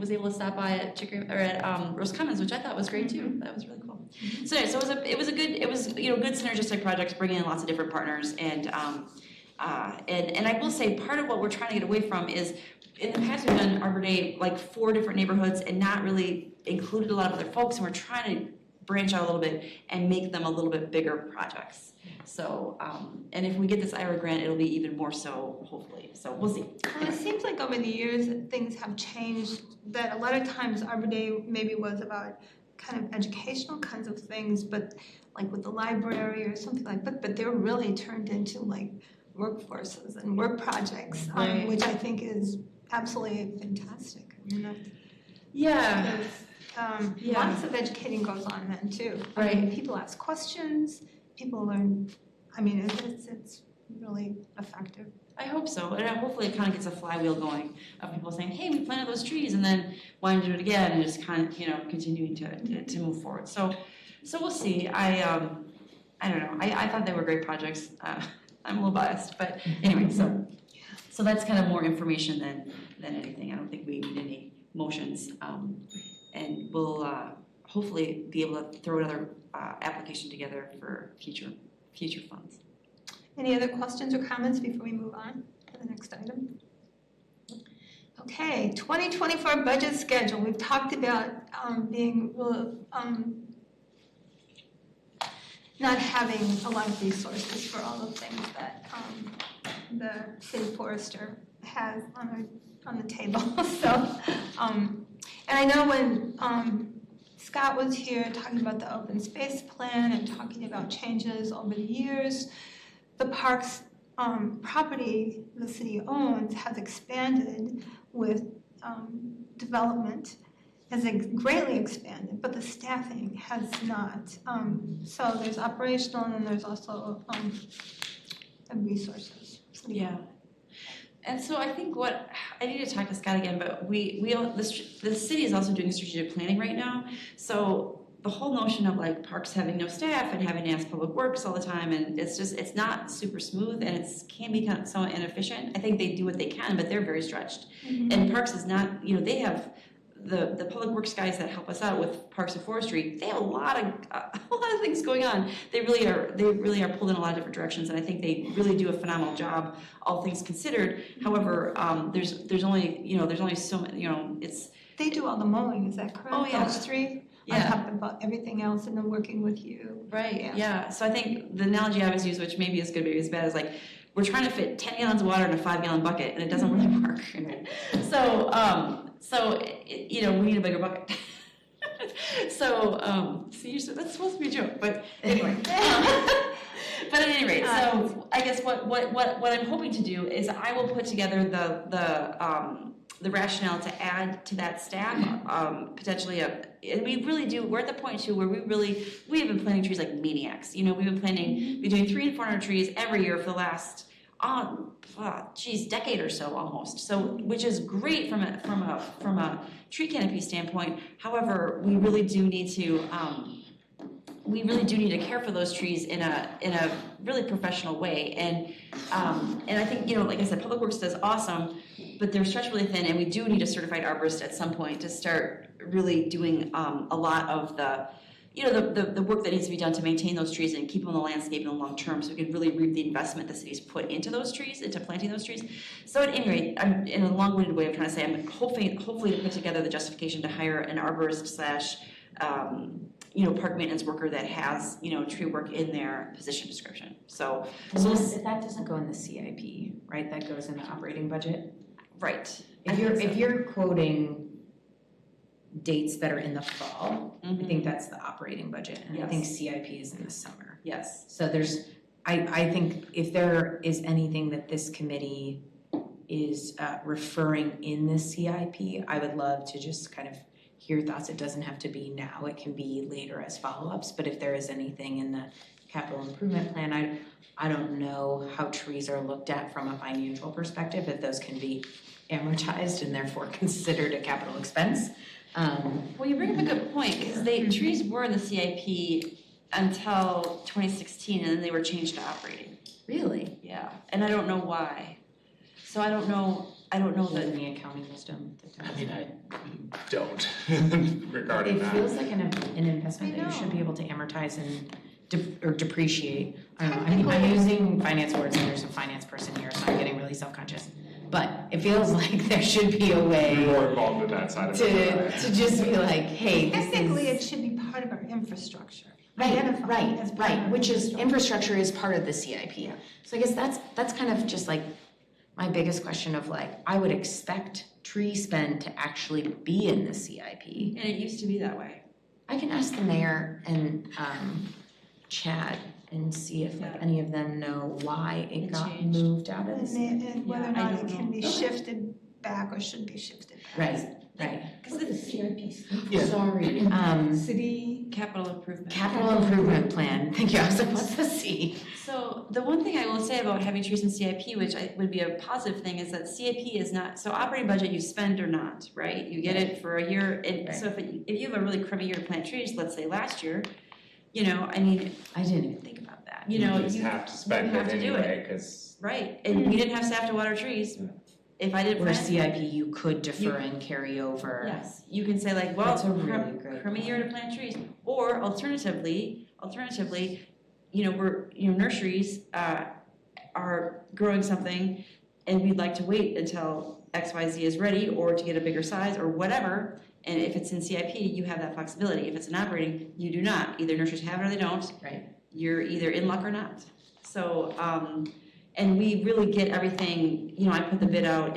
was able to stop by at Rose Commons, which I thought was great too. That was really cool. So anyway, so it was good synergistic projects, bringing in lots of different partners, and I will say part of what we're trying to get away from is, in the past we've done Arbor Day like 4 different neighborhoods and not really included a lot of other folks, and we're trying to branch out a little bit and make them a little bit bigger projects. So, and if we get this IRA grant, it'll be even more so, hopefully. So we'll see. Well, it seems like over the years that things have changed, that a lot of times Arbor Day maybe was about kind of educational kinds of things, but like with the library or something like that, but they're really turned into like workforces and work projects, Right. which I think is absolutely fantastic. I mean, Yeah. lots of educating goes on then too. I Right. mean, people ask questions, people learn, I mean, it's really effective. I hope so, and hopefully it kind of gets a flywheel going of people saying, hey, we planted those trees, and then wanting to do it again, and just kind of, continuing to move forward. So we'll see. I don't know. I thought they were great projects. I'm a little biased, but anyway, so that's kind of more information than anything. I don't think we need any motions, and we'll hopefully be able to throw another application together for future funds. Any other questions or comments before we move on to the next item? Okay, 2024 budget schedule. We've talked about not having a lot of resources for all the things that the city forester has on the table. So, and I know when Scott was here talking about the open space plan and talking about changes over the years, the parks property the city owns has expanded with development, has greatly expanded, but the staffing has not. So there's operational and then there's also resources. Yeah. And so I think I need to talk to Scott again, but the city is also doing strategic planning right now. So the whole notion of like parks having no staff and having to ask public works all the time, and it's not super smooth, and it can be kind of somewhat inefficient. I think they do what they can, but they're very stretched. Mm-hmm. And parks is not, they have the public works guys that help us out with parks and forestry. They have a lot of things going on. They really are pulled in a lot of different directions, and I think they really do a phenomenal job, all things considered. However, there's only so many, it's. They do all the mowing, is that correct? Oh, yeah. Those three? Yeah. On top of everything else and then working with you. Right, yeah. So I think the analogy I always use, which maybe is good, maybe is bad, is like, we're trying to fit 10 gallons of water in a 5-gallon bucket, and it doesn't really work. So we need a bigger bucket. That's supposed to be a joke, but anyway. But at any rate, so I guess what I'm hoping to do is I will put together the rationale to add to that staff, potentially and we really do, we're at the point too where we have been planting trees like maniacs. We've been planting between 300 and 400 trees every year for the last, decade or so almost. So, which is great from a tree canopy standpoint. However, we really do need to care for those trees in a really professional way. And I think, like I said, Public Works does awesome, but they're stretched really thin, and we do need a certified arborist at some point to start really doing a lot of the work that needs to be done to maintain those trees and keep them in the landscape in the long term, so we can really reap the investment the city's put into those trees, into planting those trees. So at any rate, I'm in a long-winded way of trying to say, I'm hopefully to put together the justification to hire an arborist / park maintenance worker that has, tree work in their position description. So that doesn't go in the CIP, right? That goes in the operating budget? Right. If you're quoting dates that are in the fall, I think that's the operating budget, and I think CIP is in the summer. Yes. So I think if there is anything that this committee is referring in the CIP, I would love to just kind of hear thoughts. It doesn't have to be now, it can be later as follow-ups, but if there is anything in the capital improvement plan, I don't know how trees are looked at from a financial perspective, if those can be amortized and therefore considered a capital expense. Well, you bring up a good point, because trees were in the CIP until 2016, and then they were changed to operating. Really? Yeah, and I don't know why. So I don't know The accounting wisdom. I mean, don't regarding It that. feels like an investment I that you should know. be able to amortize and or depreciate. I don't know, I'm Technically- using finance words and there's a finance person here, so I'm getting really self-conscious. But it feels like there should be a You're way more involved with that side of it. to just be like, hey, this is. Technically, it should be part of our infrastructure. Right, Identified as part of right, our which is, infrastructure is part of the CIP. Yeah. So I guess that's kind of just like my biggest question of like, I would expect tree spend to actually be in the CIP. And it used to be that way. I can ask the mayor and Chad and see if like Yeah. any of them know why it It got changed. moved out of the CIP. And whether or Yeah, I not it don't can know. be shifted back or should be shifted back. Right. Because the CIP. Yeah. Sorry. City. capital improvement. Capital improvement plan, thank you, I was like, what's the C? So the one thing I will say about having trees in CIP, which would be a positive thing, is that CIP is not, so operating budget you spend or not, right? You get it for a year, and so if you have a really crummy year to plant trees, let's say last year, I mean, I didn't even think about that. you know, just you, have to spend have it to do anyway, because right, and we didn't have staff to water trees. If I didn't Where plant, CIP you could defer and carry over. yes, you can say like, well, That's a really great crummy year to plant trees, or alternatively, nurseries are growing something and we'd like to wait until XYZ is ready or to get a bigger size or whatever. And if it's in CIP, you have that flexibility. If it's in operating, you do not. Either nurseries have it or they don't. Right. You're either in luck or not. So, and we really get everything, I put the bid out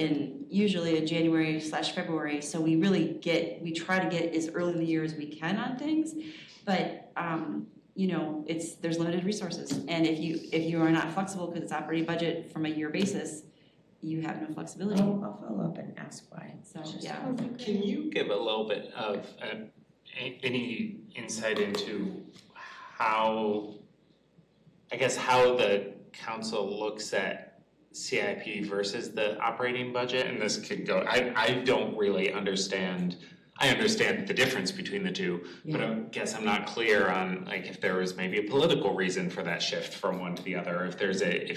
usually in January/February. So we try to get as early in the year as we can on things. But, there's limited resources. And if you are not flexible because it's operating budget from a year basis, you have no flexibility. I'll follow up and ask why. So, yeah. can you give a little bit of any insight into how the council looks at CIP versus the operating budget? And this could go, I don't really understand. I understand the difference between the two, but I guess I'm not clear on like if there was maybe a political reason for that shift from one to the other, if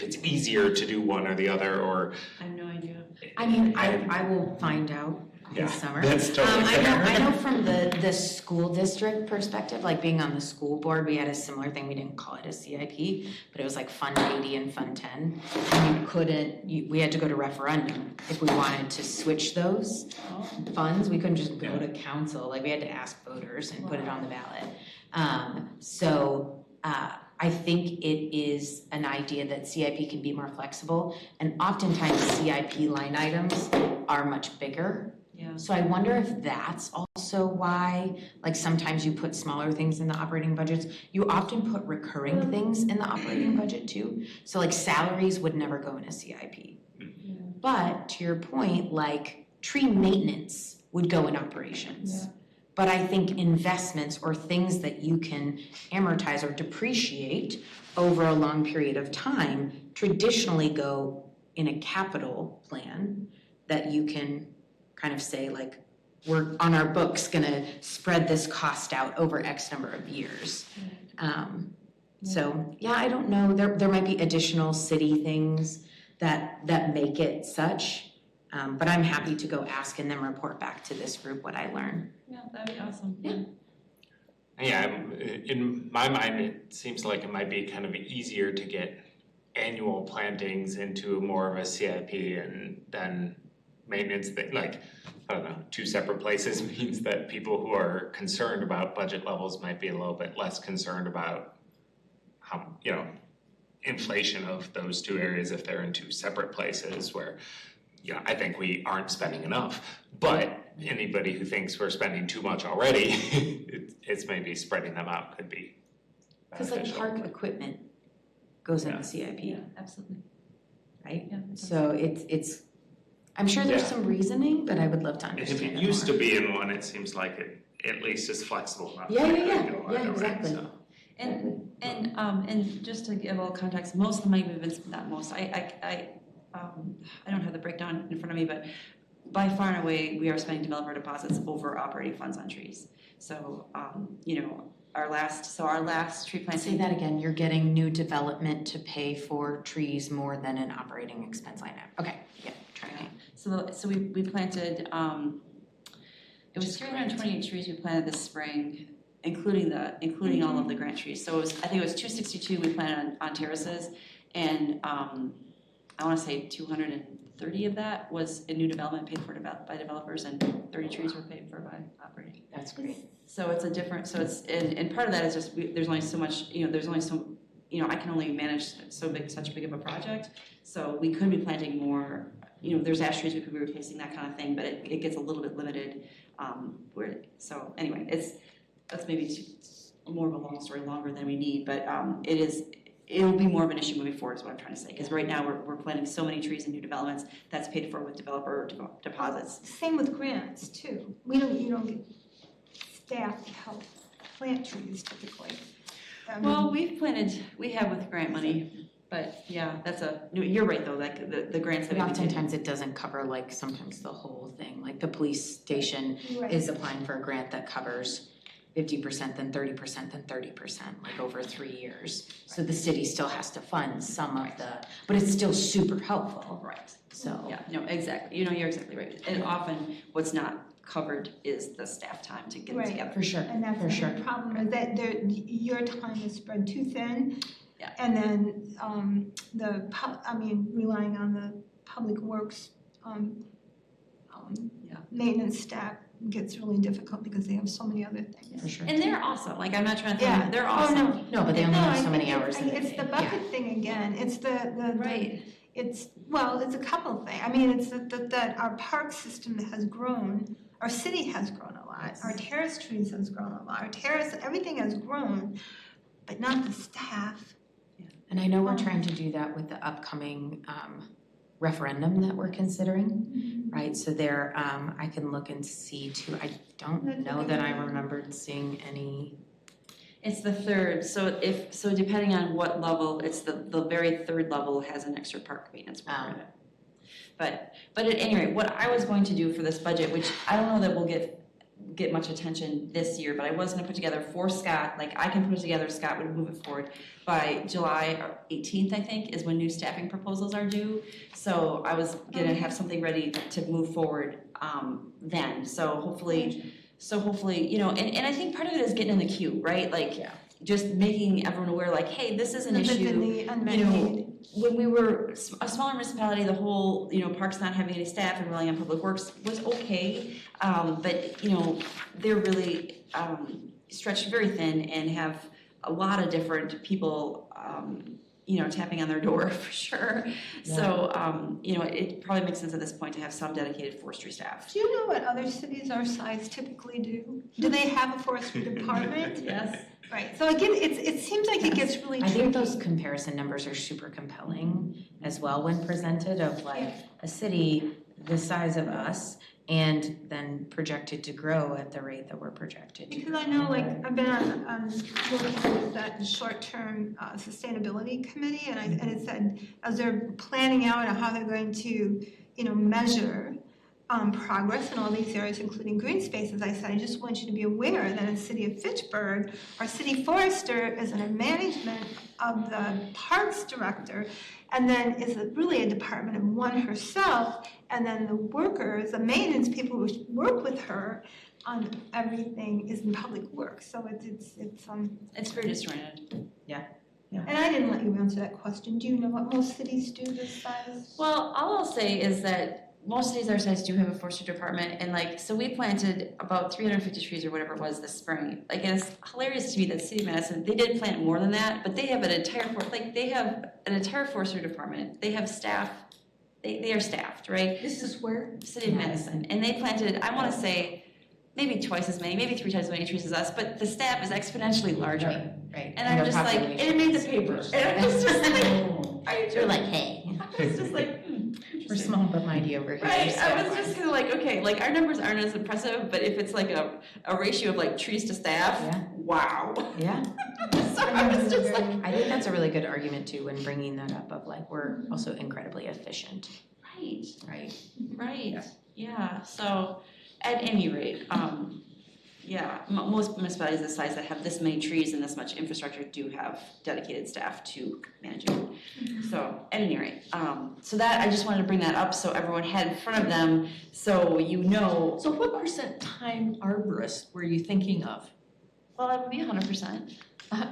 it's easier to do one or the other, or. I have no idea. I mean, I will find out this summer. That's totally fair. I know from the school district perspective, like being on the school board, we had a similar thing, we didn't call it a CIP, but it was like Fund 80 and Fund 10. And we had to go to referendum if we wanted to switch those funds, we couldn't just go to council, like we had to ask voters and put it on the ballot. I think it is an idea that CIP can be more flexible, and oftentimes CIP line items are much bigger. Yeah. So I wonder if that's also why, like sometimes you put smaller things in the operating budgets. You often put recurring things in the operating budget too. So like salaries would never go in a CIP. But to your point, like tree maintenance would go in operations. But I think investments or things that you can amortize or depreciate over a long period of time traditionally go in a capital plan that you can kind of say like, we're on our books gonna spread this cost out over X number of years. So yeah, I don't know, there might be additional city things that make it such. But I'm happy to go ask and then report back to this group what I learn. Yeah, that'd be awesome. Yeah, in my mind, it seems like it might be kind of easier to get annual plantings into more of a CIP and then maintenance, like, I don't know, two separate places means that people who are concerned about budget levels might be a little bit less concerned about how, inflation of those two areas if they're in two separate places where, I think we aren't spending enough, but anybody who thinks we're spending too much already, it's maybe spreading them out could be Cause like beneficial. park equipment goes in the CIP, Yeah, absolutely. right? Yeah. So it's, I'm sure there's some reasoning, but I would love to If understand it it used more. to be in one, it seems like it at least is flexible enough. Yeah, that yeah, it yeah. could go Yeah, either way, exactly. so. And just to give a little context, most of the money we've been, not most, I don't have the breakdown in front of me, but by far and away, we are spending developer deposits over operating funds on trees. So, our last tree Say planting. that again, you're getting new development to pay for trees more than an operating expense line item. Okay, yeah, trying to. So we planted, It was Which is 328 trees we planted this spring, including all of the grant trees. So I think it was 262 we planted on terraces, and I want to say 230 of that was in new development paid for by developers, and 30 trees were paid for by operating. That's great. So it's a different, so it's, and part of that is just, there's only so much, there's only so, I can only manage such big of a project. So we could be planting more, there's ash trees we could be replacing, that kind of thing, but it gets a little bit limited. So anyway, that's maybe more of a long story, longer than we need, but it'll be more of an issue moving forward is what I'm trying to say. Because right now we're planting so many trees in new developments that's paid for with developer deposits. Same with grants too. You don't get staff to help plant trees typically. Well, we have with grant money, but yeah, you're right though, like the grants that we do. Oftentimes it doesn't cover like sometimes the whole thing, like the police station is applying for a grant that covers 50%, then 30%, then 30%, like over 3 years. So the city still has to fund some of but it's still super helpful. Right. So. Yeah, no, exactly. You're exactly right. And often what's not covered is the staff time to get it together. For sure. And that's the problem, is that your time is spread too thin. Yeah. And then relying on the public works maintenance staff gets really difficult because they have so many other things. For sure. And they're awesome. Like, I'm not trying to think, they're awesome. Oh, no. No, but they only have so I many think hours. It's the bucket thing again. It's the Right. it's a couple of things. I mean, it's that our park system has grown. Our city has grown a lot. Our terrace trees has grown a lot. Everything has grown, but not the staff. And I know we're trying to do that with the upcoming referendum that we're considering, right? So there, I can look and see too. I don't know that I remembered seeing any. It's the third. So depending on what level, it's the very third level has an extra park maintenance program in it. But at any rate, what I was going to do for this budget, which I don't know that we'll get much attention this year, but I was going to put together for Scott, like I can put it together, Scott would move it forward by July 18th, I think, is when new staffing proposals are due. So I was going to have something ready to move forward then. So hopefully, and I think part of it is getting in the queue, right? Like just making everyone aware, like, hey, this is an issue. When we were a smaller municipality, the whole, parks not having any staff and relying on public works was okay. But, they're really stretched very thin and have a lot of different people, tapping on their door for sure. Yeah. So, it probably makes sense at this point to have some dedicated forestry staff. Do you know what other cities our size typically do? Do they have a forestry department? Yes. Right, so again, it seems like it gets really tricky. I think those comparison numbers are super compelling as well when presented of like a city the size of us and then projected to grow at the rate that we're projected to. Because I know, like, I've been on working with that short-term sustainability committee, and it said as they're planning out how they're going to, measure progress in all these areas, including green spaces, I said, I just want you to be aware that in the city of Fitchburg, our city forester is in a management of the parks director, and then is really a department of one herself, and then the workers, the maintenance people who work with her on everything is in public works. So it's very disjointed. Yeah. And I didn't let you answer that question. Do you know what most cities do this size? Well, all I'll say is that most cities our size do have a forestry department, and so we planted about 350 trees or whatever it was this spring. Like, it's hilarious to me that City of Madison, they did plant more than that, but they have an entire forestry department. They have staff. They are staffed, right? This is where? City of Madison, and they planted, I want to say, maybe twice as many, maybe 3 times as many trees as us, but the staff is exponentially larger. Right. And I'm just like, and it made the paper. And I was just like, you're like, hey. I was just like, we're small but mighty over here. Right, So I was just kind of like, okay, like our numbers aren't as impressive, but if it's like a ratio of like trees to staff, wow. Yeah. So I was just like. I think that's a really good argument too when bringing that up of like, we're also incredibly efficient. Right. Yeah, so at any rate, Yeah, most municipalities this size that have this many trees and this much infrastructure do have dedicated staff to managing it. So at any rate, so that, I just wanted to bring that up so everyone had in front of them, so you know. So what percent time arborist were you thinking of? Well, it would be 100%.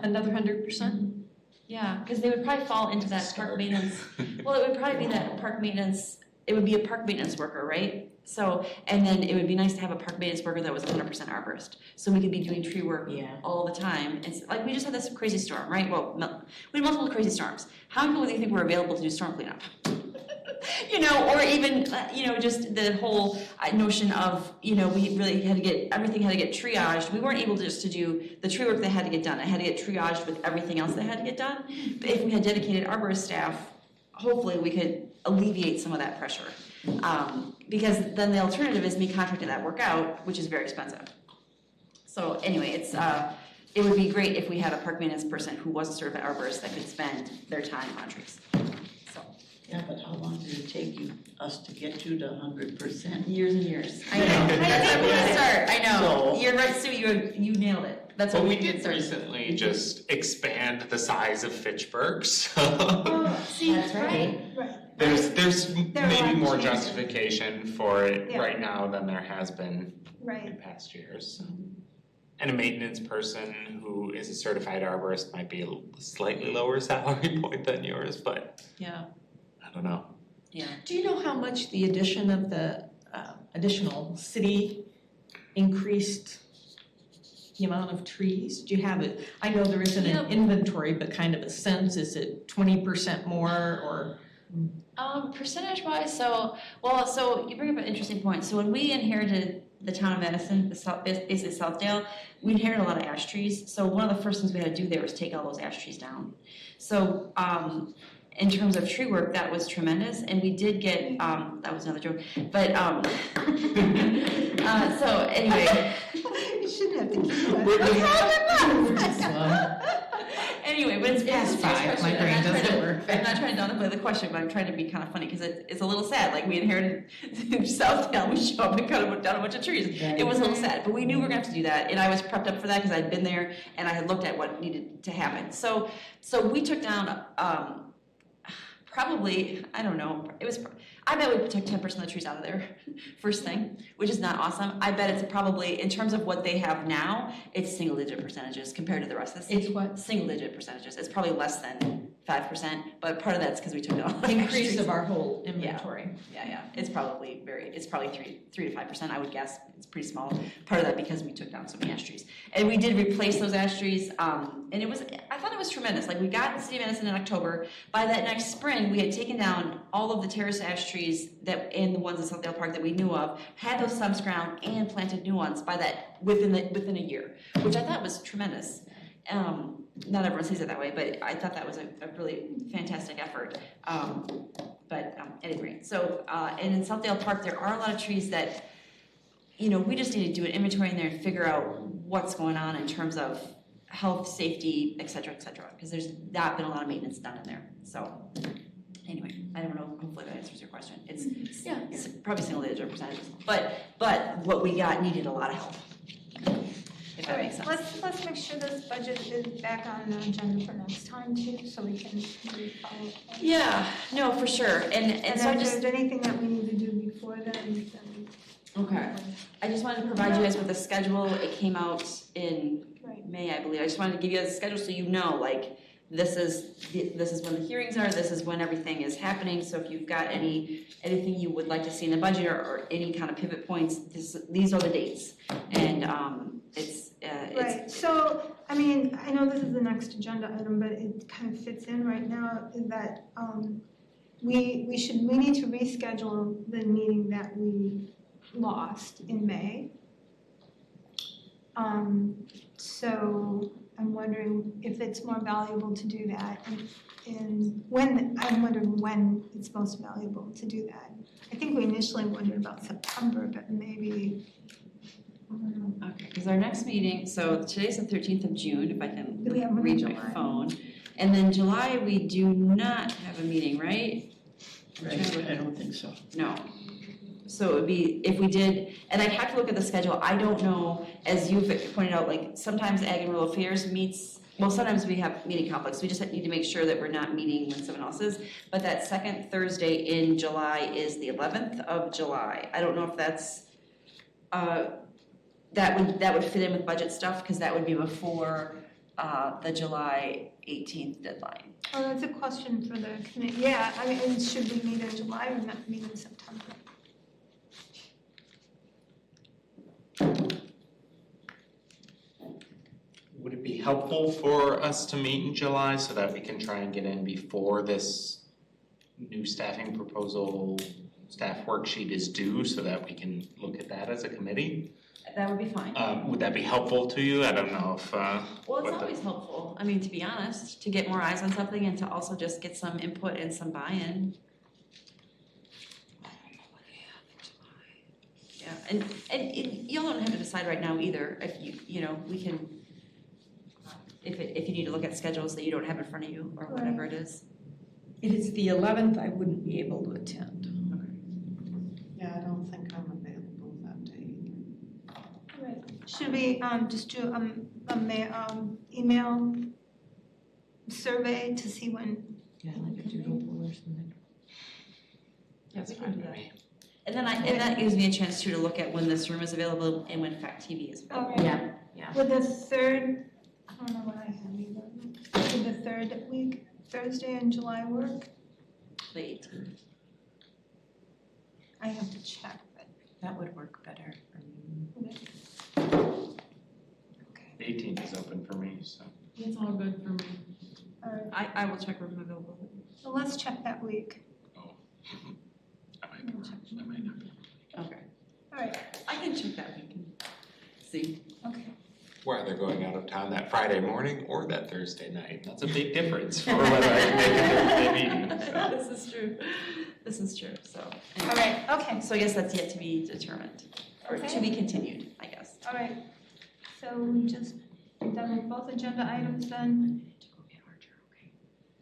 Another 100%? Yeah, because they would probably fall into that park maintenance. Well, it would probably be that park maintenance, it would be a park maintenance worker, right? So, and then it would be nice to have a park maintenance worker that was 100% arborist. So we could be doing tree work all the time. It's like, we just had this crazy storm, right? Well, we had multiple crazy storms. How many people do you think were available to do storm cleanup? You know, or even, you know, just the whole notion of, you know, we really had to get, everything had to get triaged. We weren't able just to do the tree work that had to get done. It had to get triaged with everything else that had to get done. But if we had dedicated arborist staff, hopefully we could alleviate some of that pressure. Because then the alternative is me contracting that work out, which is very expensive. So anyway, it's it would be great if we had a park maintenance person who was a certified arborist that could spend their time on trees. So Yeah, but how long did it take us to get to the 100%? years and years. I know. That's where we need to start. I know. So- You're right, Sue. You nailed it. That's what Well, we we need to did start. recently just expand the size of Fitchburg, so Oh, see, That's right. Right. there's There are maybe more changes. justification for it Yeah. right now than there has been in Right. past years. And a maintenance person who is a certified arborist might be a slightly lower salary point than yours, but Yeah. I don't know. Do you know how much the addition of the additional city increased the amount of trees? Do you have it? I know there isn't an inventory, but kind of a sense, is it 20% more or? Percentage wise, so you bring up an interesting point. So when we inherited the town of Madison, basically Southdale, we inherited a lot of ash trees. So one of the first things we had to do there was take all those ash trees down. So in terms of tree work, that was tremendous, and we did get that was another joke. But so anyway. You shouldn't have to keep Anyway, but it's Past a serious 5, question. my brain doesn't work. I'm not trying to downplay the question, but I'm trying to be kind of funny because it's a little sad. Like, we inherited Southdale, we show up and cut down a bunch of trees. It was a little sad, but we knew we were going to have to do that, and I was prepped up for that because I'd been there and I had looked at what needed to happen. So we took down probably, I don't know, I bet we took 10% of the trees out of there first thing, which is not awesome. I bet it's probably, in terms of what they have now, it's single-digit percentages compared to the rest of the city. It's what? Single-digit percentages. It's probably less than 5%, but part of that's because we took it all. Increase of our whole inventory. Yeah. It's probably 3 to 5%, I would guess. It's pretty small. Part of that because we took down so many ash trees. And we did replace those ash trees, and I thought it was tremendous. Like, we got the city of Madison in October. By that next spring, we had taken down all of the terrace ash trees and the ones in Southdale Park that we knew of, had those subs ground and planted new ones by that within a year, which I thought was tremendous. Not everyone sees it that way, but I thought that was a really fantastic effort. But at any rate, so and in Southdale Park, there are a lot of trees that, you know, we just need to do an inventory in there and figure out what's going on in terms of health, safety, et cetera, because there's not been a lot of maintenance done in there. So anyway, I don't know, hopefully that answers your question. It's probably single-digit percentages, but what we got needed a lot of help, if that makes sense. Let's make sure this budget is back on the agenda for next time too, so we can maybe follow up. Yeah, no, for sure, and so if just, there's anything that we need to do before then. okay. I just wanted to provide you guys with a schedule. It came out in Right. May, I believe. I just wanted to give you guys a schedule so you know, like, this is when the hearings are, this is when everything is happening. So if you've got anything you would like to see in the budget or any kind of pivot points, these are the dates. And it's Right, so, I mean, I know this is the next agenda item, but it kind of fits in right now, is that we need to reschedule the meeting that we lost in May. So I'm wondering if it's more valuable to do that I'm wondering when it's most valuable to do that. I think we initially wondered about September, but maybe, I don't know. okay, because our next meeting, so today's the 13th of June, if I can Do we have one in read my July? phone. And then July, we do not have a meeting, right? Right, I don't think so. No. So it would be, if we did, and I'd have to look at the schedule, I don't know, as you've pointed out, like, sometimes Ag and Rural Affairs meets, well, sometimes we have meeting conflicts, we just need to make sure that we're not meeting when someone else is. But that second Thursday in July is the 11th of July. I don't know if that's, that would fit in with budget stuff, because that would be before the July 18th deadline. Oh, that's a question for the committee. Yeah, I mean, and should we meet in July or not meet in September? Would it be helpful for us to meet in July so that we can try and get in before this new staffing proposal staff worksheet is due so that we can look at that as a committee? That would be fine. Would that be helpful to you? I don't know if, Well, it's what the- always helpful, I mean, to be honest, to get more eyes on something and to also just get some input and some buy-in. Yeah, and you don't have to decide right now either, if you know, we can, if you need to look at schedules that you don't have in front of you or whatever it is. If it's the 11th, I wouldn't be able to attend. Yeah, I don't think I'm available that day either. All right. Should we just do email survey to see when? Yeah, like a doodle poll or something. Yes, we can do that. And then and that gives me a chance too to look at when this room is available and when FACTv is available. All right. Would the third, I don't know what I have either. Would the third week, Thursday in July work? The 18th. I have to check, but. That would work better for me. Okay. the 18th is open for me, so. It's all good for me. All right. I will check room availability. So let's check that week. Oh. I might not be. Okay. All right. I can check that week and see. Okay. We're either going out of town that Friday morning or that Thursday night. That's a big difference for whether I can make a Thursday meeting, so. This is true. This is true, so. All right. Okay. So I guess that's yet to be determined, or to Okay. be continued, I guess. All right. So we just done with both agenda items then.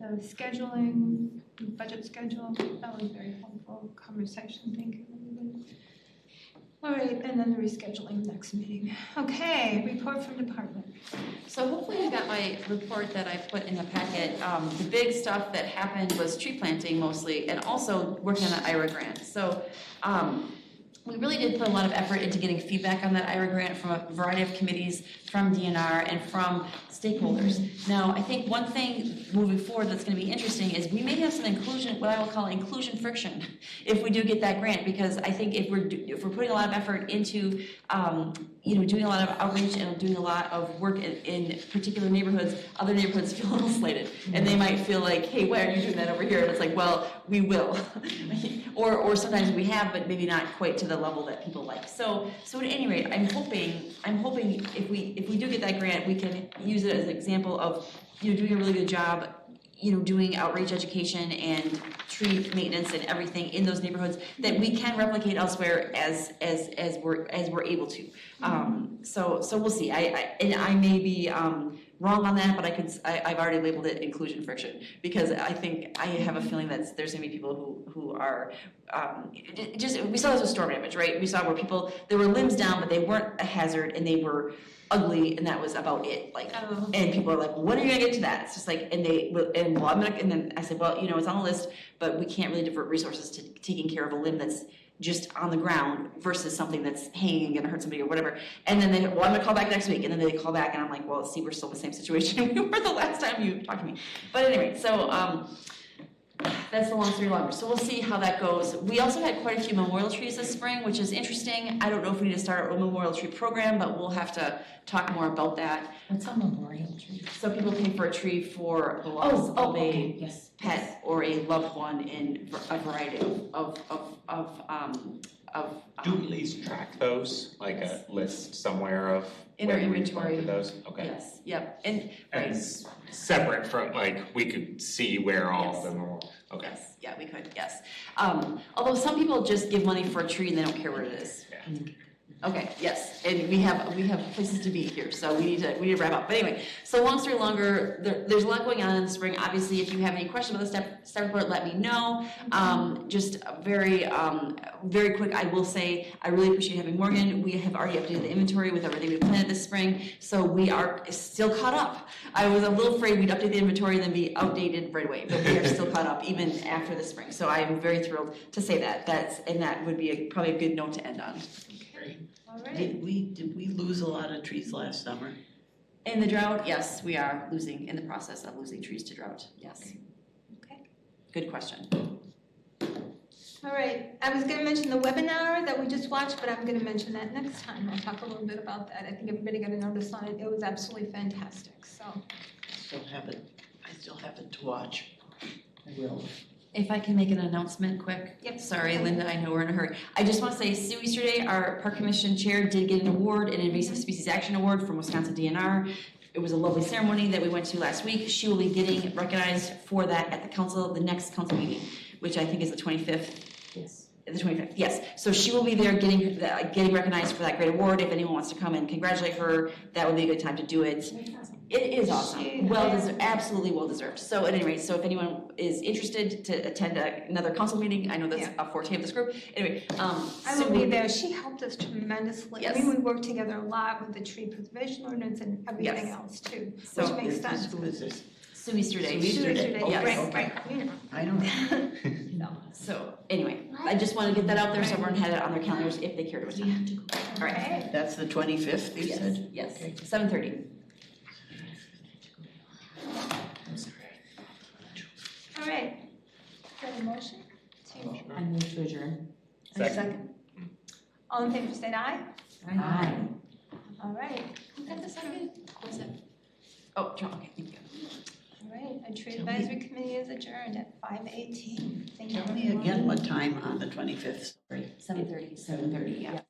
The scheduling, budget schedule, that was very helpful conversation, thank you, everybody. All right, and then the rescheduling next meeting. Okay, report from department. So hopefully you got my report that I put in the packet. The big stuff that happened was tree planting mostly, and also working on the IRA grant. So we really did put a lot of effort into getting feedback on that IRA grant from a variety of committees, from DNR, and from stakeholders. Now, I think one thing moving forward that's going to be interesting is we may have some inclusion, what I will call inclusion friction, if we do get that grant, because I think if we're putting a lot of effort into doing a lot of outreach and doing a lot of work in particular neighborhoods, other neighborhoods feel a little slighted, and they might feel like, hey, why are you doing that over here? And it's like, well, we will, or sometimes we have, but maybe not quite to the level that people like. So at any rate, I'm hoping if we do get that grant, we can use it as an example of doing a really good job, doing outreach education and tree maintenance and everything in those neighborhoods that we can replicate elsewhere as we're able to. So we'll see. I may be wrong on that, but I've already labeled it inclusion friction, because I think I have a feeling that there's gonna be people who are we saw this with storm damage, right? We saw where there were limbs down, but they weren't a hazard and they were ugly, and that was about it. And people are like, when are you gonna get to that? It's just like, and then I said, well, it's on the list, but we can't really divert resources to taking care of a limb that's just on the ground versus something that's hanging and gonna hurt somebody or whatever. And then I'm gonna call back next week, and then they call back, and I'm like, well, see, we're still in the same situation we were the last time you talked to me. But anyway, so that's the long story longer. So we'll see how that goes. We also had quite a few memorial trees this spring, which is interesting. I don't know if we need to start a memorial tree program, but we'll have to talk more about that. What's a memorial tree? So people pay for a tree for the loss of a okay, yes. pet or a loved one in a variety of Do we at least track those, like a list somewhere of in our when we inventory. planted those? Okay. Yes, yep, and And separate from, we could see where all Yes. of them are, okay. yes, yeah, we could, yes. Although some people just give money for a tree and they don't care where it is. Yeah. Okay, yes, and we have places to be here, so we need to wrap up. But anyway, so long story longer, there's a lot going on in the spring. Obviously, if you have any questions about the staff report, let me know. Just very quick, I will say, I really appreciate having Morgan. We have already updated the inventory with everything we planted this spring, so we are still caught up. I was a little afraid we'd update the inventory and then be outdated right away, but we are still caught up even after the spring. So I am very thrilled to say that. That would be probably a good note to end on. All right. Did we lose a lot of trees last summer? In the drought, yes, we are in the process of losing trees to drought, yes. Okay. Good question. All right, I was gonna mention the webinar that we just watched, but I'm gonna mention that next time. I'll talk a little bit about that. I think everybody got a notice on it. It was absolutely fantastic, so. I still have it to watch. I will. If I can make an announcement quick. Yep. Sorry, Linda, I know we're in a hurry. I just want to say Sue Easterday, our Park Commission Chair, did get an award, an Invasive Species Action Award from Wisconsin DNR. It was a lovely ceremony that we went to last week. She will be getting recognized for that at the next council meeting, which I think is the 25th. Yes. The 25th, yes. So she will be there getting recognized for that great award. If anyone wants to come and congratulate her, that would be a good time to do it. It is awesome. Well deserved, absolutely well deserved. So at any rate, so if anyone is interested to attend another council meeting, I know that's a forte of this group. Anyway, I will be there. She helped us tremendously. I Yes. mean, we worked together a lot with the tree preservation ordinance and everything else too, So which makes sense. Who is this? Sue Easterday. Sue Easterday. Yes. Right, you know. I know. So anyway, I just want to get that out there so everyone had it on their calendars if they care to attend. All right. That's the 25th, you Yes, said? yes, Okay. 7:30. All right. Is that a motion? I move to adjourn. Second. All in favor, say aye. Aye. All right. Who got the second? Was it? Oh, John, okay, thank you. All right, our tree advisory committee is adjourned at 5:18. Thank you. Tell me again what time on the 25th, sorry. 7:30. 7:30, yeah.